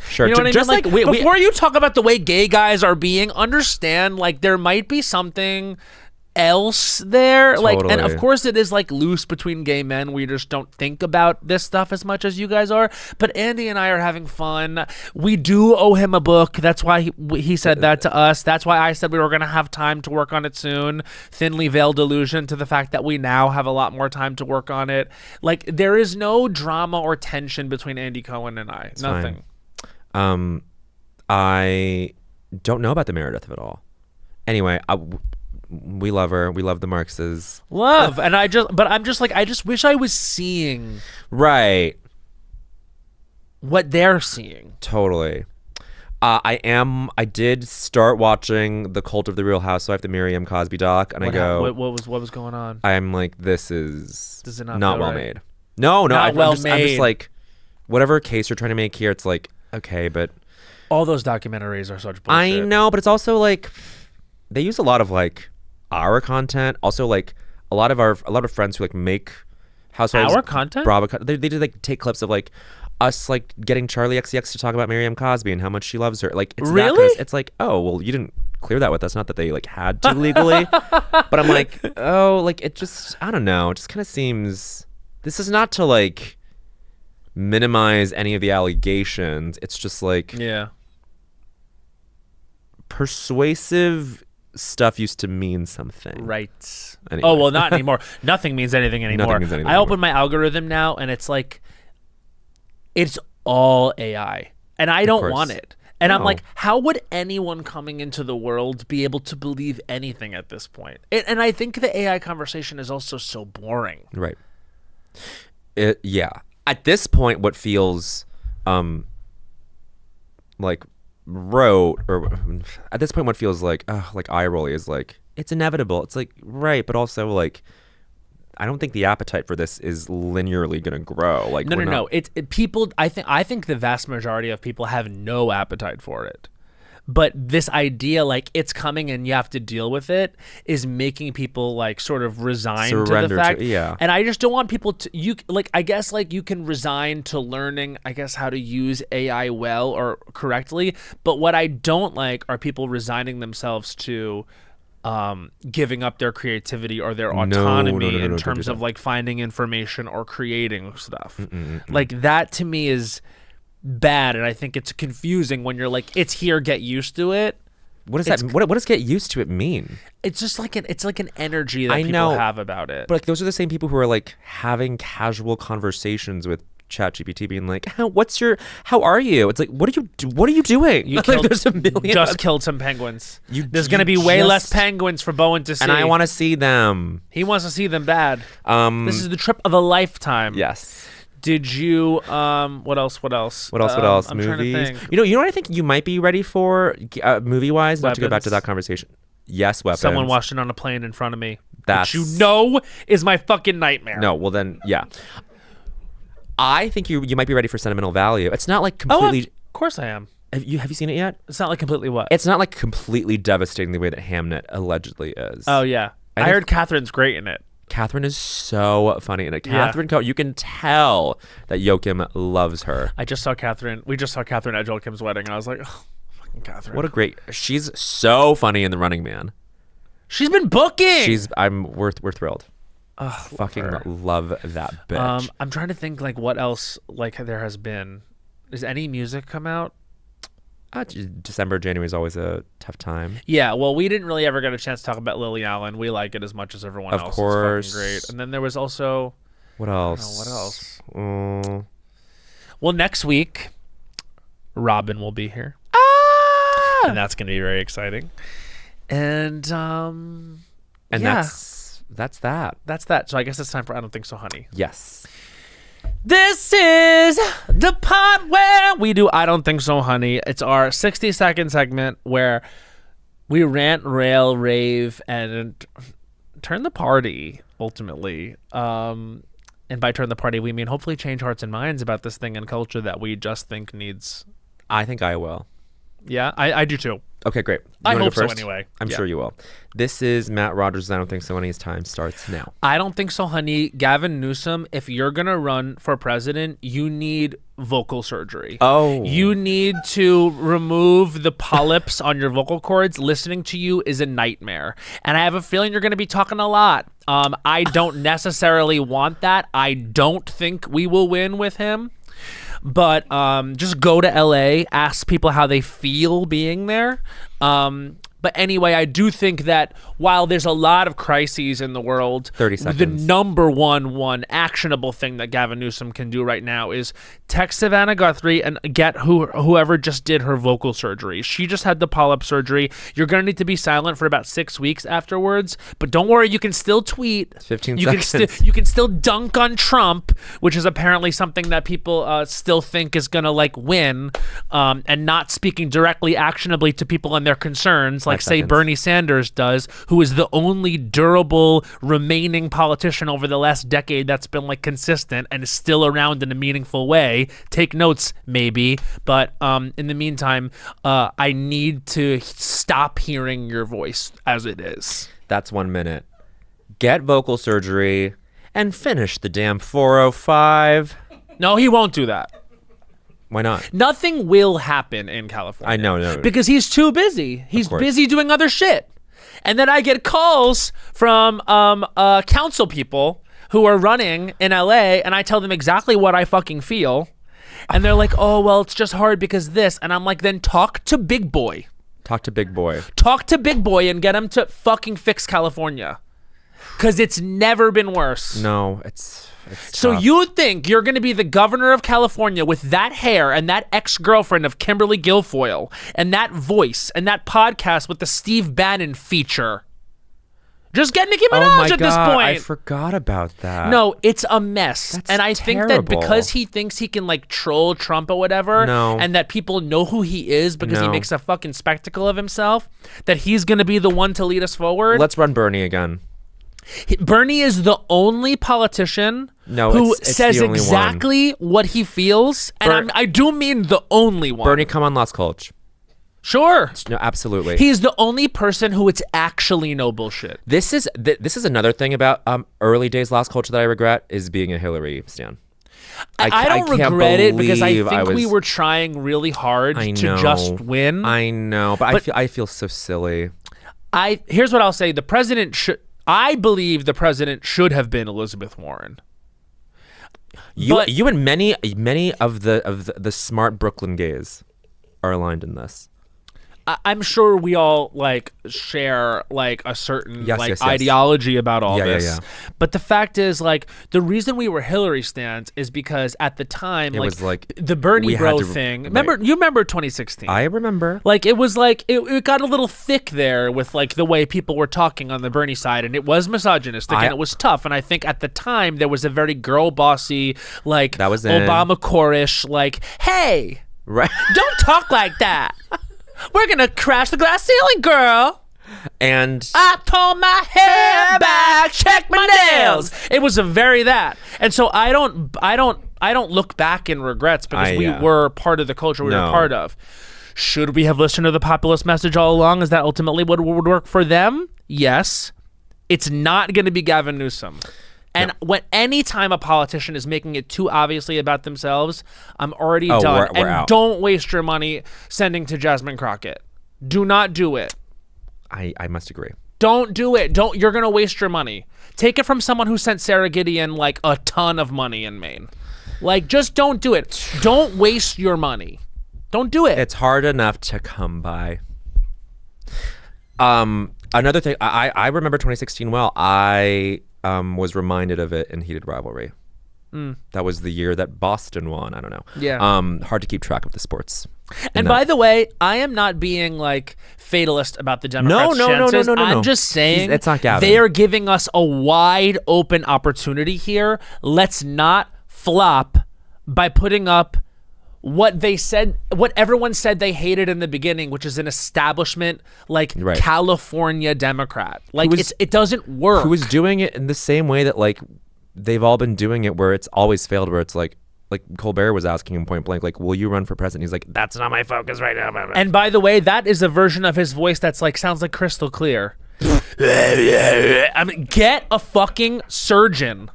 Sure. You know what Just I mean? like before you talk about the way gay guys are being, understand like there might be something else there. Like, and of course it is like loose between gay men. We just don't think about this stuff as much as you guys are. But Andy and I are having fun. We do owe him a book. That's why he said that to us. That's why I said we were going to have time to work on it soon. Thinly veiled allusion to the fact that we now have a lot more time to work on it. Like, there is no drama or tension between Andy Cohen and I. It's Nothing. Fine. I don't know about the Meredith of it all. Anyway, we love her. We love the Marxes. And I'm just like, I just wish I was seeing right what they're seeing. Totally. I did start watching The Cult of the Real Housewife, the Miriam Cosby doc, and what was going on? I'm like, this is not well right? made. No, not I'm well just made. like, whatever case you're trying to make here, it's like, okay, but all those documentaries are such bullshit. I know, but it's also like they use a lot of like our content. Also, like a lot of friends who like make Housewives. Our content? Bravo. They did like take clips of like us like getting Charlie XCX to talk about Miriam Cosby and how much she loves her. Like it's that Really? it's like, oh well, you didn't clear that with us. Not that they like had to legally, but I'm like, oh, like it just, I don't know. It just kind of seems. This is not to like minimize any of the allegations. It's just like Yeah. persuasive stuff used to mean something. Right. Anyway. Oh, well, not anymore. Nothing means anything anymore. Nothing means anything I open anymore. my algorithm now, and it's like, it's all AI. And I don't course. want it. And I'm No. like, how would anyone coming into the world be able to believe anything at this point? And I think the AI conversation is also so boring. Right. Yeah. At this point, what feels like rote, or at this point, what feels like eye rolly is like, it's inevitable. It's like, right, but also like, I don't think the appetite for this is linearly going to grow. Like, No. People. I think the vast majority of people have no appetite for it. But this idea, like it's coming and you have to deal with it, is making people like sort of resign to Surrender the fact. to- yeah. And I just don't want people to. I guess like you can resign to learning, I guess, how to use AI well or correctly. But what I don't like are people resigning themselves to giving up their creativity or their autonomy no, in don't terms do of that. like finding information or creating stuff. Like that to me is bad, and I think it's confusing when you're like, it's here, get used to it. What does that? What does get used to it mean? It's just like an energy that I people know, have about it. But like those are the same people who are like having casual conversations with ChatGPT, being like, how are you? It's like, what are you doing? You Like, killed, there's a million. just killed some penguins. There's you going to be way less just- penguins for Bowen to see. and I want to see them. He wants to see them bad. This is the trip of a lifetime. Yes. Did you? What else? What else? I'm trying to Movies. think. You know what I think you might be ready for, movie wise. Not to go back to Weapons. that conversation. Yes, weapons. Someone watched it on a plane in front of me. That's- Which you know is my fucking nightmare. No, well then, yeah. I think you might be ready for sentimental value. It's not like Oh, completely. of course I am. Have you seen it yet? It's not like completely what? It's not like completely devastating the way that Hamnet allegedly is. Oh yeah, I think- heard Catherine's great in it. Catherine is so funny in it. Yeah. Catherine, you can tell that Joachim loves her. I just saw Catherine. We just saw Catherine at Joel Kim's wedding. And I was like, oh, fucking Catherine. What a great. She's so funny in The Running Man. She's been booking. We're thrilled. Fucking love that bitch. I'm trying to think like what else like there has been. Does any music come out? December, January is always a tough time. Yeah, well, we didn't really ever get a chance to talk about Lily Allen. We like it as much as everyone Of else. course. It's fucking great. And then there was also What else? what else? Well, next week, Robin will be here, and that's going to be very exciting. And yeah, that's that. that's that. So I guess it's time for I Don't Think So, Honey. Yes. This is the part where we do I Don't Think So, Honey. It's our 60-second segment where we rant, rail, rave, and turn the party, ultimately. And by turn the party, we mean hopefully change hearts and minds about this thing in culture that we just think needs... I think I will. Yeah, I do too. Okay, great. You I wanna hope go so first? anyway. I'm Yeah. sure you will. This is Matt Rogers' I Don't Think So Honey's time starts now. I don't think so, honey. Gavin Newsom, if you're going to run for president, you need vocal surgery. Oh. You need to remove the polyps on your vocal cords. Listening to you is a nightmare. And I have a feeling you're going to be talking a lot. I don't necessarily want that. I don't think we will win with him. But just go to LA, ask people how they feel being there. But anyway, I do think that while there's a lot of crises in the world, 30 seconds. the number one actionable thing that Gavin Newsom can do right now is text Savannah Guthrie and get whoever just did her vocal surgery. She just had the polyp surgery. You're going to need to be silent for about 6 weeks afterwards, but don't worry, you can still tweet. 15 you seconds. You can still dunk on Trump, which is apparently something that people still think is going to like win, and not speaking directly actionably to people and their concerns, like 5 say seconds. Bernie Sanders does, who is the only durable remaining politician over the last decade that's been like consistent and is still around in a meaningful way. Take notes, maybe, but in the meantime, I need to stop hearing your voice as it is. That's 1 minute. Get vocal surgery. and finish the damn 405. No, he won't do that. Why not? Nothing will happen in California. I know, no. Because he's too busy. He's course. busy doing other shit. And then I get calls from council people who are running in LA, and I tell them exactly what I fucking feel. And they're like, oh, well, it's just hard because this. And I'm like, then talk to Big Boy. Talk to Big Boy. Talk to Big Boy and get him to fucking fix California. Because it's never been worse. No, it's So tough. you think you're going to be the governor of California with that hair and that ex-girlfriend of Kimberly Guilfoyle and that voice and that podcast with the Steve Bannon feature? Just get Nicki Oh Minaj my at this God, point. I forgot about that. No, it's a mess. That's and I think that terrible. because he thinks he can like troll Trump or whatever, No. and that people know who he is because he No. makes a fucking spectacle of himself, that he's going to be the one to lead us forward. Let's run Bernie again. Bernie is the only politician No, who it's says the only exactly what he feels, and I do mean the only one. Bernie, come on, Las Culturistas. Sure. No, absolutely. He's the only person who it's actually no bullshit. This is another thing about early days Las Culturistas that I regret is being a Hillary stan. I don't can't regret it because I believe think we was- were trying really hard I to know. just win. I know, but I feel so silly. Here's what I'll say: I believe the president should have been Elizabeth Warren. But- You and many of the smart Brooklyn gays are aligned in this. I'm sure we all like share like a certain Yes. ideology about all Yeah, this. yeah. But the fact is, like, the reason we were Hillary stans is because at the time, It was like the Bernie we had bro to- thing. right. Remember 2016? I remember. Like it was like it got a little thick there with like the way people were talking on the Bernie side, and it was misogynistic and it was tough. And I think at the time there was a very girl bossy, like That was in. Obama core-ish, like, hey, Right. don't talk like that. We're gonna crash the glass ceiling, girl. And I pull my hair back, check my nails. It was a very that, and so I don't look back in regrets because we were part of the culture we were part of. Should we have listened to the populist message all along? Is that ultimately what would work for them? Yes. It's not going to be Gavin Newsom. And when any time a politician is making it too obviously about themselves, I'm already done. We're and out. don't waste your money sending to Jasmine Crockett. Do not do it. I must agree. Don't do it. You're going to waste your money. Take it from someone who sent Sarah Gideon like a ton of money in Maine. Like, just don't do it. Don't waste your money. Don't do it. It's hard enough to come by. Another thing, I remember 2016 well. I was reminded of it in Heated Rivalry. That was the year that Boston won. I don't know. Yeah. Hard to keep track of the sports. And by the way, I am not being like fatalist about the Democrats' chances. No. I'm just saying It's not Gavin. they are giving us a wide open opportunity here. Let's not flop by putting up what they said, what everyone said they hated in the beginning, which is an establishment like California Democrat. Like it doesn't work. Who was doing it in the same way that like they've all been doing it, where it's always failed, where it's like Colbert was asking him point blank, like, will you run for president? He's like, that's not my focus right now. And by the way, that is a version of his voice that's like, sounds like crystal clear. I mean, get a fucking surgeon.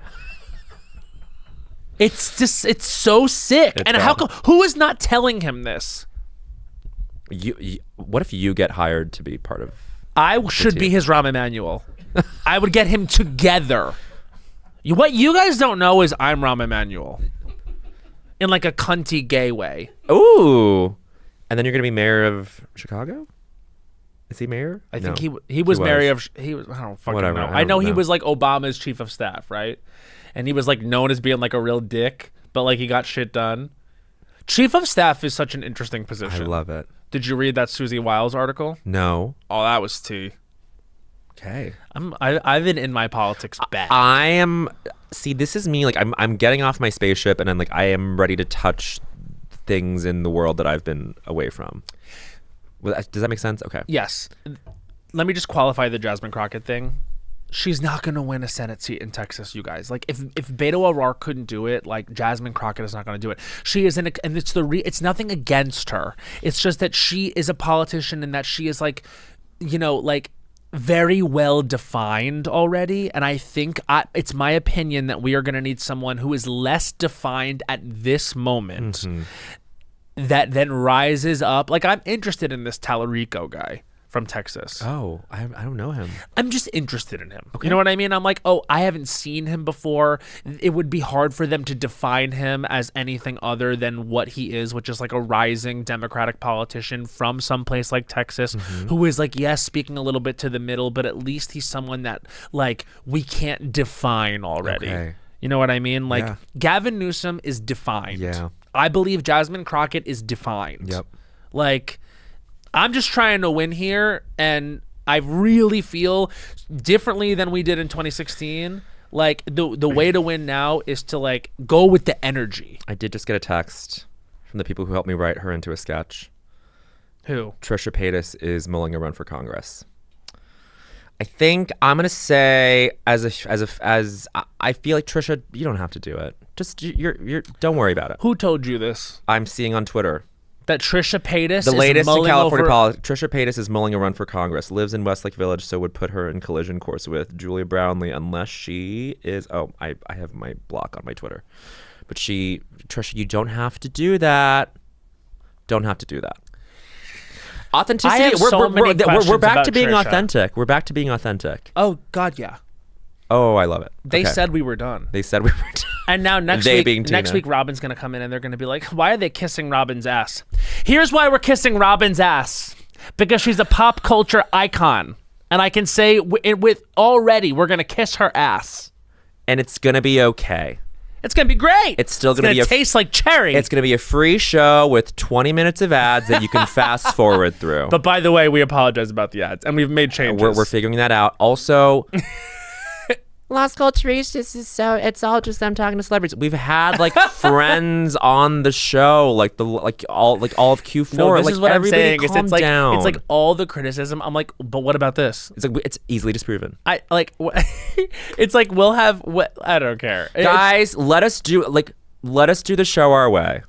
It's just, it's so sick. It's and bad. how come, who is not telling him this? You, what if you get hired to be part of? I should be his Rahm Emanuel. I would get him together. What you guys don't know is I'm Rahm Emanuel. In like a cunty gay way. Ooh. And then you're gonna be mayor of Chicago? Is he mayor? I think he was mayor of, he was, I don't fucking Whatever, know. I I know don't he know. was like Obama's chief of staff, right? And he was like known as being like a real dick, but like he got shit done. Chief of staff is such an interesting I position. love it. Did you read that Susie Wiles article? No. Oh, that was tea. Okay. I've been in my politics bad. I am. See, this is me. Like I'm getting off my spaceship, and I'm like I am ready to touch things in the world that I've been away from. Does that make sense? Okay. Yes. Let me just qualify the Jasmine Crockett thing. She's not going to win a Senate seat in Texas, you guys. Like, if Beto O'Rourke couldn't do it, like, Jasmine Crockett is not going to do it. She is and it's nothing against her. It's just that she is a politician and that she is, like, you know, like, very well defined already, and I think it's my opinion that we are going to need someone who is less defined at this moment that then rises up. Like, I'm interested in this Tallarico guy from Texas. Oh, I don't know him. I'm just interested in him. Okay. You know what I mean? I'm like, oh, I haven't seen him before. It would be hard for them to define him as anything other than what he is, which is like a rising Democratic politician from someplace like Texas, who is like, yes, speaking a little bit to the middle, but at least he's someone that like we can't define already. Okay. You know what I mean? Like Yeah. Gavin Newsom is defined. Yeah. I believe Jasmine Crockett is defined. Yep. Like, I'm just trying to win here, and I really feel differently than we did in 2016. Like, the way to win now is to, like, go with the energy. I did just get a text from the people who helped me write her into a sketch. Who? Trisha Paytas is mulling a run for Congress. I think I'm gonna say I feel like Trisha, you don't have to do it. Just you're don't worry about it. Who told you this? I'm seeing on Twitter. That Trisha Paytas The is latest in mulling California over... politics. Trisha Paytas is mulling a run for Congress. Lives in Westlake Village, so would put her in collision course with Julia Brownlee unless she is. Oh, I have my block on my Twitter, but Trisha, you don't have to do that. Don't have to do that. Authenticity. I have so many we're questions back about to being Trisha. authentic. We're back to being authentic. Oh, God, yeah. Oh, I love it. They Okay. said we were done. They said we were done. And now next They being week, Tina. Robin's going to come in and they're going to be like, why are they kissing Robin's ass? Here's why we're kissing Robin's ass. Because she's a pop culture icon. And I can say with already, we're going to kiss her ass. And it's gonna be okay. It's going to be great. It's still gonna be taste like cherry. It's gonna be a free show with 20 minutes of ads that you can fast forward through. But by the way, we apologize about the ads. And we've made changes. We're figuring that out. Also, Las Culturistas is it's all just them talking to celebrities. We've had like friends on the show, like all of Q4. No, this like, is what I'm everybody saying. calm It's like down. it's like all the criticism. I'm like, but what about this? it's easily disproven. I like. It's like we'll have. I don't care, Guys, let us do the show our way,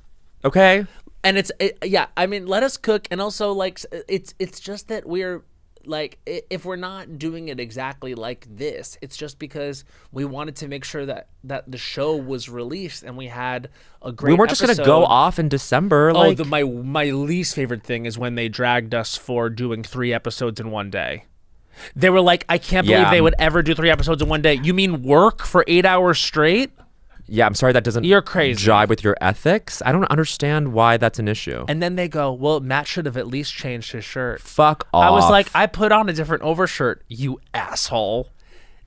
okay? And yeah. I mean, let us cook, and also like it's just that we're. Like, if we're not doing it exactly like this, it's just because we wanted to make sure that the show was released and we had a great We weren't just episode. gonna go off in December. Like, My least favorite thing is when they dragged us for doing 3 episodes in one day. They were like, I can't believe they would ever do 3 episodes in one day. You mean work for 8 hours straight? yeah, I'm sorry that doesn't You're crazy. jibe with your ethics. I don't understand why that's an issue. And then they go, well, Matt should have at least changed his shirt. Fuck off. I was like, I put on a different overshirt, you asshole.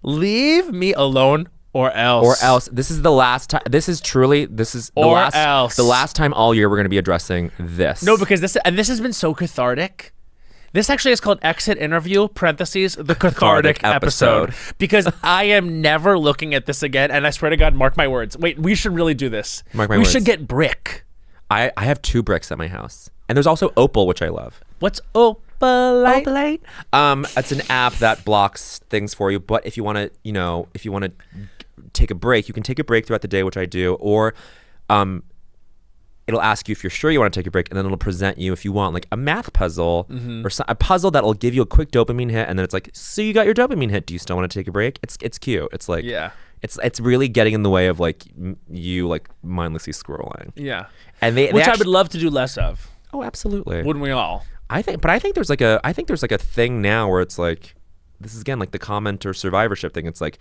Leave me alone or else. Or else. This is the last time. This is the last time all year we're going to be addressing this. No, because this has been so cathartic. This actually is called Exit Interview, parentheses, the cathartic episode. Because I am never looking at this again, and I swear to God, mark my words. Wait, we should really do this. Mark my we words. should get brick. I have 2 bricks at my house. And there's also Opal, which I love. What's Opalite? It's an app that blocks things for you. But if you want to, take a break, you can take a break throughout the day, which I do. Or, it'll ask you if you're sure you want to take a break, and then it'll present you if you want like a math puzzle or a puzzle that'll give you a quick dopamine hit, and then it's like, so you got your dopamine hit. Do you still want to take a break? It's cute. It's like, Yeah. It's really getting in the way of like you like mindlessly scrolling. Yeah. And they Which I actually, would love to do less of. Oh, absolutely. Wouldn't we all? I think there's like a thing now where it's like, this is again like the commenter survivorship thing. It's like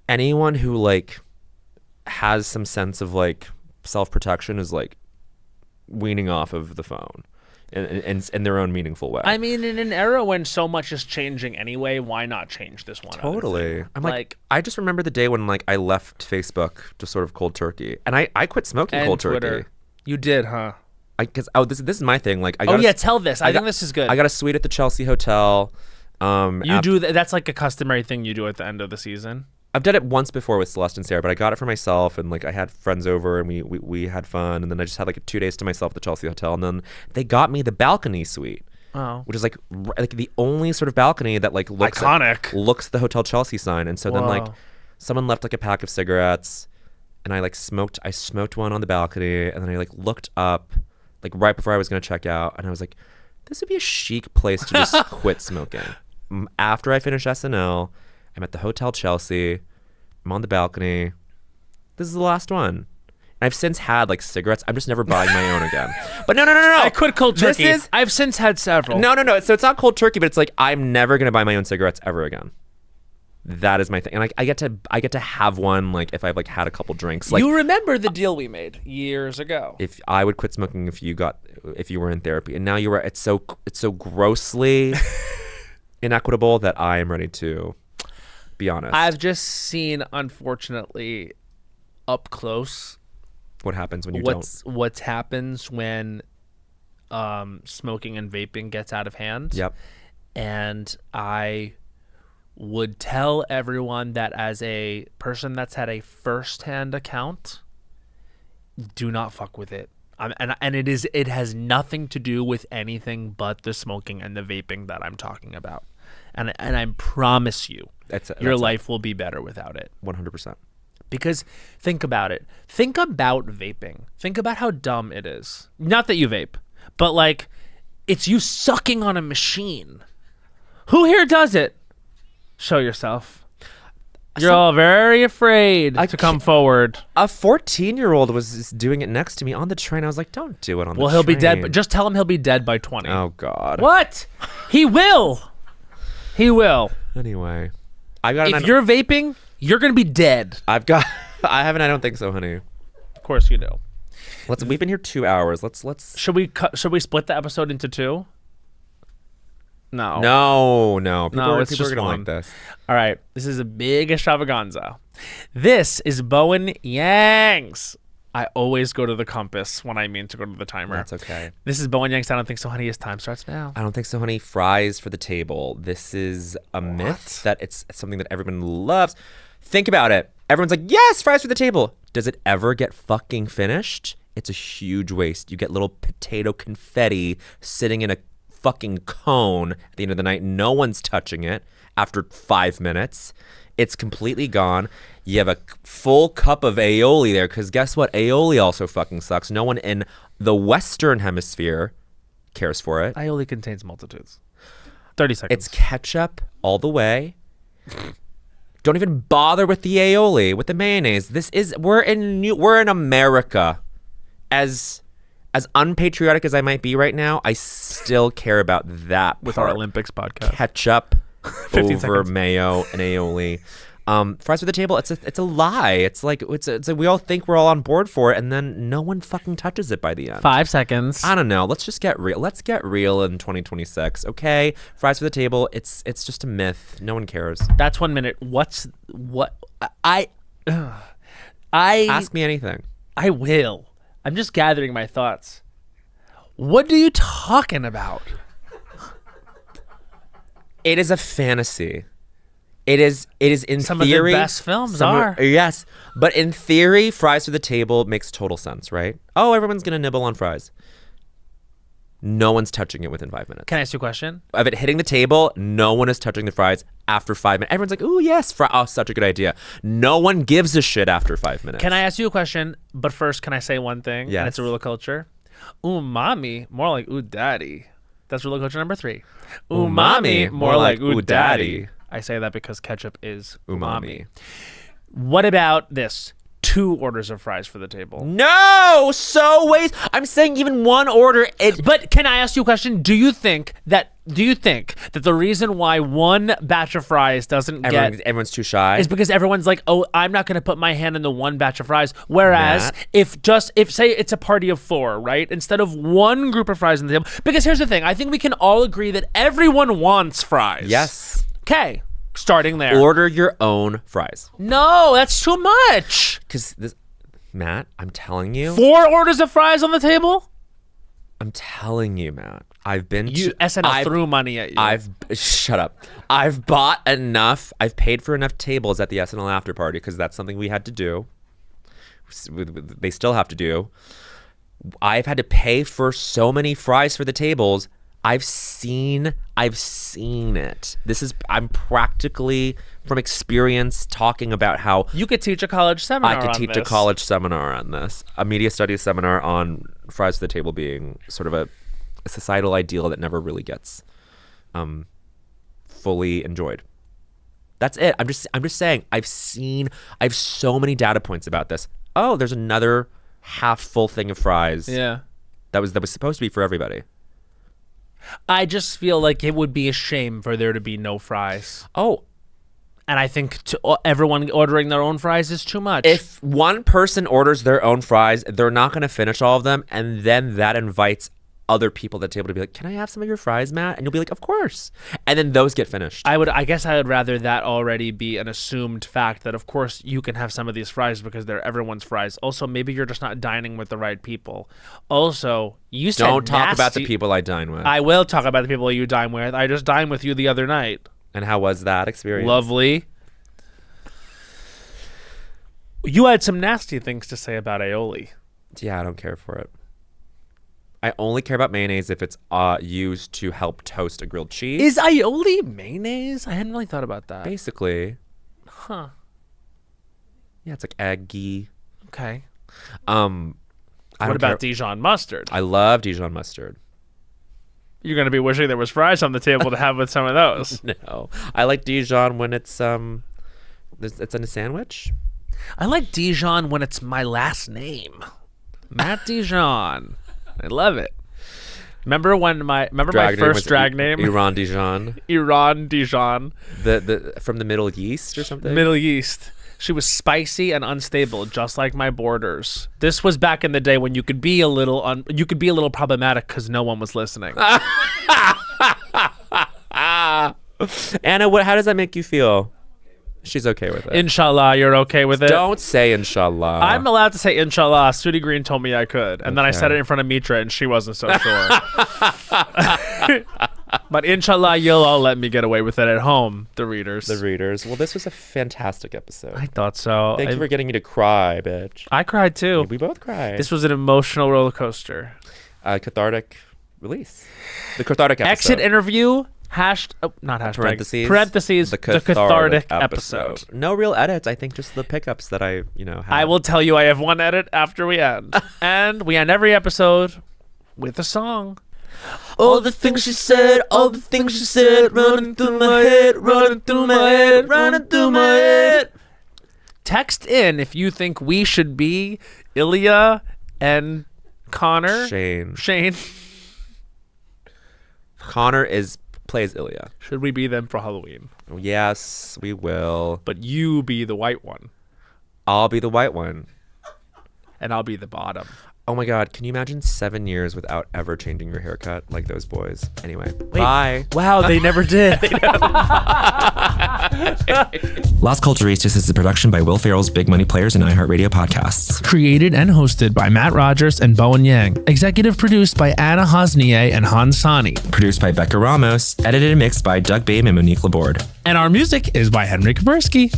anyone who like has some sense of like self-protection is like weaning off of the phone in their own meaningful way. I mean, in an era when so much is changing anyway, why not change this one? other Totally. thing? I'm like, I just remember the day when like I left Facebook just sort of cold turkey, and I quit smoking and cold Twitter. turkey. You did, huh? Because this is my thing. Like, Tell this. I think this is good. I got a suite at the Chelsea Hotel. That's like a customary thing you do at the end of the season. I've done it once before with Celeste and Sarah, but I got it for myself, and like I had friends over, and we had fun, and then I just had like 2 days to myself at the Chelsea Hotel, and then they got me the balcony suite, which is like the only sort of balcony that like looks iconic, the Hotel Chelsea sign, and so then like someone left like a pack of cigarettes, and I smoked one on the balcony, and then I like looked up like right before I was gonna check out, and I was like, this would be a chic place to just quit smoking. after I finish SNL, I'm at the Hotel Chelsea. I'm on the balcony. This is the last one. And I've since had like cigarettes. I'm just never buying my own again. But no. I quit cold turkey. I've since had several. No. So it's not cold turkey, but it's like I'm never gonna buy my own cigarettes ever again. That is my thing, and like I get to have one like if I've like had a couple drinks. Like, you remember the deal we made years ago? If I would quit smoking if you were in therapy, and now you are, it's so grossly inequitable that I am ready to be honest. I've just seen, unfortunately, up close what happens when you don't. What happens when smoking and vaping gets out of hand. Yep. And I would tell everyone that as a person that's had a first-hand account, do not fuck with it. And it has nothing to do with anything but the smoking and the vaping that I'm talking about. And I promise you, your life will be better without it. 100%. Because think about it. Think about vaping. Think about how dumb it is. Not that you vape, but like it's you sucking on a machine. Who here does it? Show yourself. You're all very afraid to come forward. A 14-year-old was just doing it next to me on the train. I was like, don't do it on the train. Well, he'll be dead. But just tell him he'll be dead by 20. Oh, God. What? He will. He will. Anyway. If you're vaping, you're going to be dead. I don't think so, honey. Of course you do. We've been here 2 hours. Let's. Should we split the episode into two? No. People are just gonna one. like this. All right. This is a big extravaganza. This is Bowen Yang's. I always go to the compass when I mean to go to the timer. That's okay. This is Bowen Yang's I Don't Think So, Honey. His time starts now. I don't think so, honey. Fries for the table. This is a myth that it's something that everyone loves. Think about it. Everyone's like, yes, fries for the table. Does it ever get fucking finished? It's a huge waste. You get little potato confetti sitting in a fucking cone at the end of the night. No one's touching it after 5 minutes. It's completely gone. You have a full cup of aioli there because guess what? Aioli also fucking sucks. No one in the Western Hemisphere cares for it. Aioli contains multitudes. 30 seconds. It's ketchup all the way. Don't even bother with the aioli, with the mayonnaise. We're in America. As unpatriotic as I might be right now, I still care about that with part. Our Olympics podcast. Ketchup 15 over seconds. Mayo and aioli. Fries for the table. It's a lie. It's like we all think we're all on board for it, and then no one fucking touches it by the end. 5 seconds. I don't know. Let's just get real. Let's get real in 2026. Okay, fries for the table. It's just a myth. No one cares. That's 1 minute. I Ask me anything. I will. I'm just gathering my thoughts. What are you talking about? It is a fantasy. It is in Some theory. of the best films are. Yes. But in theory, fries for the table makes total sense, right? Oh, everyone's going to nibble on fries. No one's touching it within 5 minutes. Can I ask you a question? Of it hitting the table, no one is touching the fries after 5 minutes. Everyone's like, "Ooh, yes, oh, such a good idea." No one gives a shit after 5 minutes. Can I ask you a question? But first, can I say one thing? Yes. And it's a rule of culture. Umami, more like ooh daddy. That's rule of culture number 3. Umami, more like ooh daddy. I say that because ketchup is umami. What about this? 2 orders of fries for the table. No, so waste. I'm saying even one order. But can I ask you a question? Do you think that the reason why one batch of fries doesn't everyone's too shy is because everyone's like, oh, I'm not going to put my hand in the one batch of fries. Whereas if say it's a party of 4, right? Instead of one group of fries on the table, because here's the thing, I think we can all agree that everyone wants fries. Yes. Okay. Starting there. Order your own fries. No, that's too much. Because Matt, I'm telling you. 4 orders of fries on the table? I'm telling you, Matt. SNL threw money at you. Shut up. I've bought enough. I've paid for enough tables at the SNL after party because that's something we had to do. They still have to do. I've had to pay for so many fries for the tables. I've seen it. I'm practically from experience talking about how you could teach a college seminar. I could teach a college seminar on this, a media studies seminar on fries for the table being sort of a societal ideal that never really gets fully enjoyed. That's it. I'm just saying. I have so many data points about this. Oh, there's another half full thing of fries. Yeah. That was supposed to be for everybody. I just feel like it would be a shame for there to be no fries. Oh, And I think everyone ordering their own fries is too much. if one person orders their own fries, they're not going to finish all of them, and then that invites other people at the table to be like, "Can I have some of your fries, Matt?" And you'll be like, "Of course." And then those get finished. I guess I would rather that already be an assumed fact that of course you can have some of these fries because they're everyone's fries. Also, maybe you're just not dining with the right people. Also, you said Don't talk about the nasty- people I dine with. I will talk about the people you dine with. I just dined with you the other night. And how was that experience? Lovely. You had some nasty things to say about aioli. Yeah, I don't care for it. I only care about mayonnaise if it's used to help toast a grilled cheese. Is aioli mayonnaise? I hadn't really thought about that. Basically. Huh. Yeah, it's like eggy. Okay. I What don't about care. Dijon mustard? I love Dijon mustard. You're going to be wishing there was fries on the table to have with some of those. No, I like Dijon when it's in a sandwich. I like Dijon when it's my last name. Matt Dijon. I love it. Remember my first drag name? Iran Dijon. Iran Dijon. The from the Middle East or something. Middle East. She was spicy and unstable, just like my borders. This was back in the day when you could be a little problematic because no one was listening. Anna, how does that make you feel? She's okay with it. Inshallah, you're okay with it? Don't say inshallah. I'm allowed to say inshallah. Sudi Green told me I could. And then I Okay. said it in front of Mitra and she wasn't so sure. But inshallah, you'll all let me get away with it at home, the readers. The readers. Well, this was a fantastic episode. I thought so. Thank you for getting me to cry, bitch. I cried too. We both cried. This was an emotional roller coaster. Cathartic release. The cathartic episode. Exit interview. Not hashtag. Parentheses. The cathartic episode. No real edits. I think just the pickups that I have. I will tell you I have one edit after we end. And we end every episode with a song. All the things she said, running through my head, running through my head, running through my head. Text in if you think we should be Ilya and Connor. Shane. Connor plays Ilya. Should we be them for Halloween? Oh, yes, we will. But you be the white one. I'll be the white one. And I'll be the bottom. Oh my God, can you imagine 7 years without ever changing your haircut like those boys? Anyway, bye. Wow, they never did. Las Culturistas is a production by Will Ferrell's Big Money Players and iHeartRadio podcasts. Created and hosted by Matt Rogers and Bowen Yang. Executive produced by Anna Hosnier and Hans Sani. Produced by Becca Ramos. Edited and mixed by Doug Babe and Monique Laborde. And our music is by Henry Kaburski.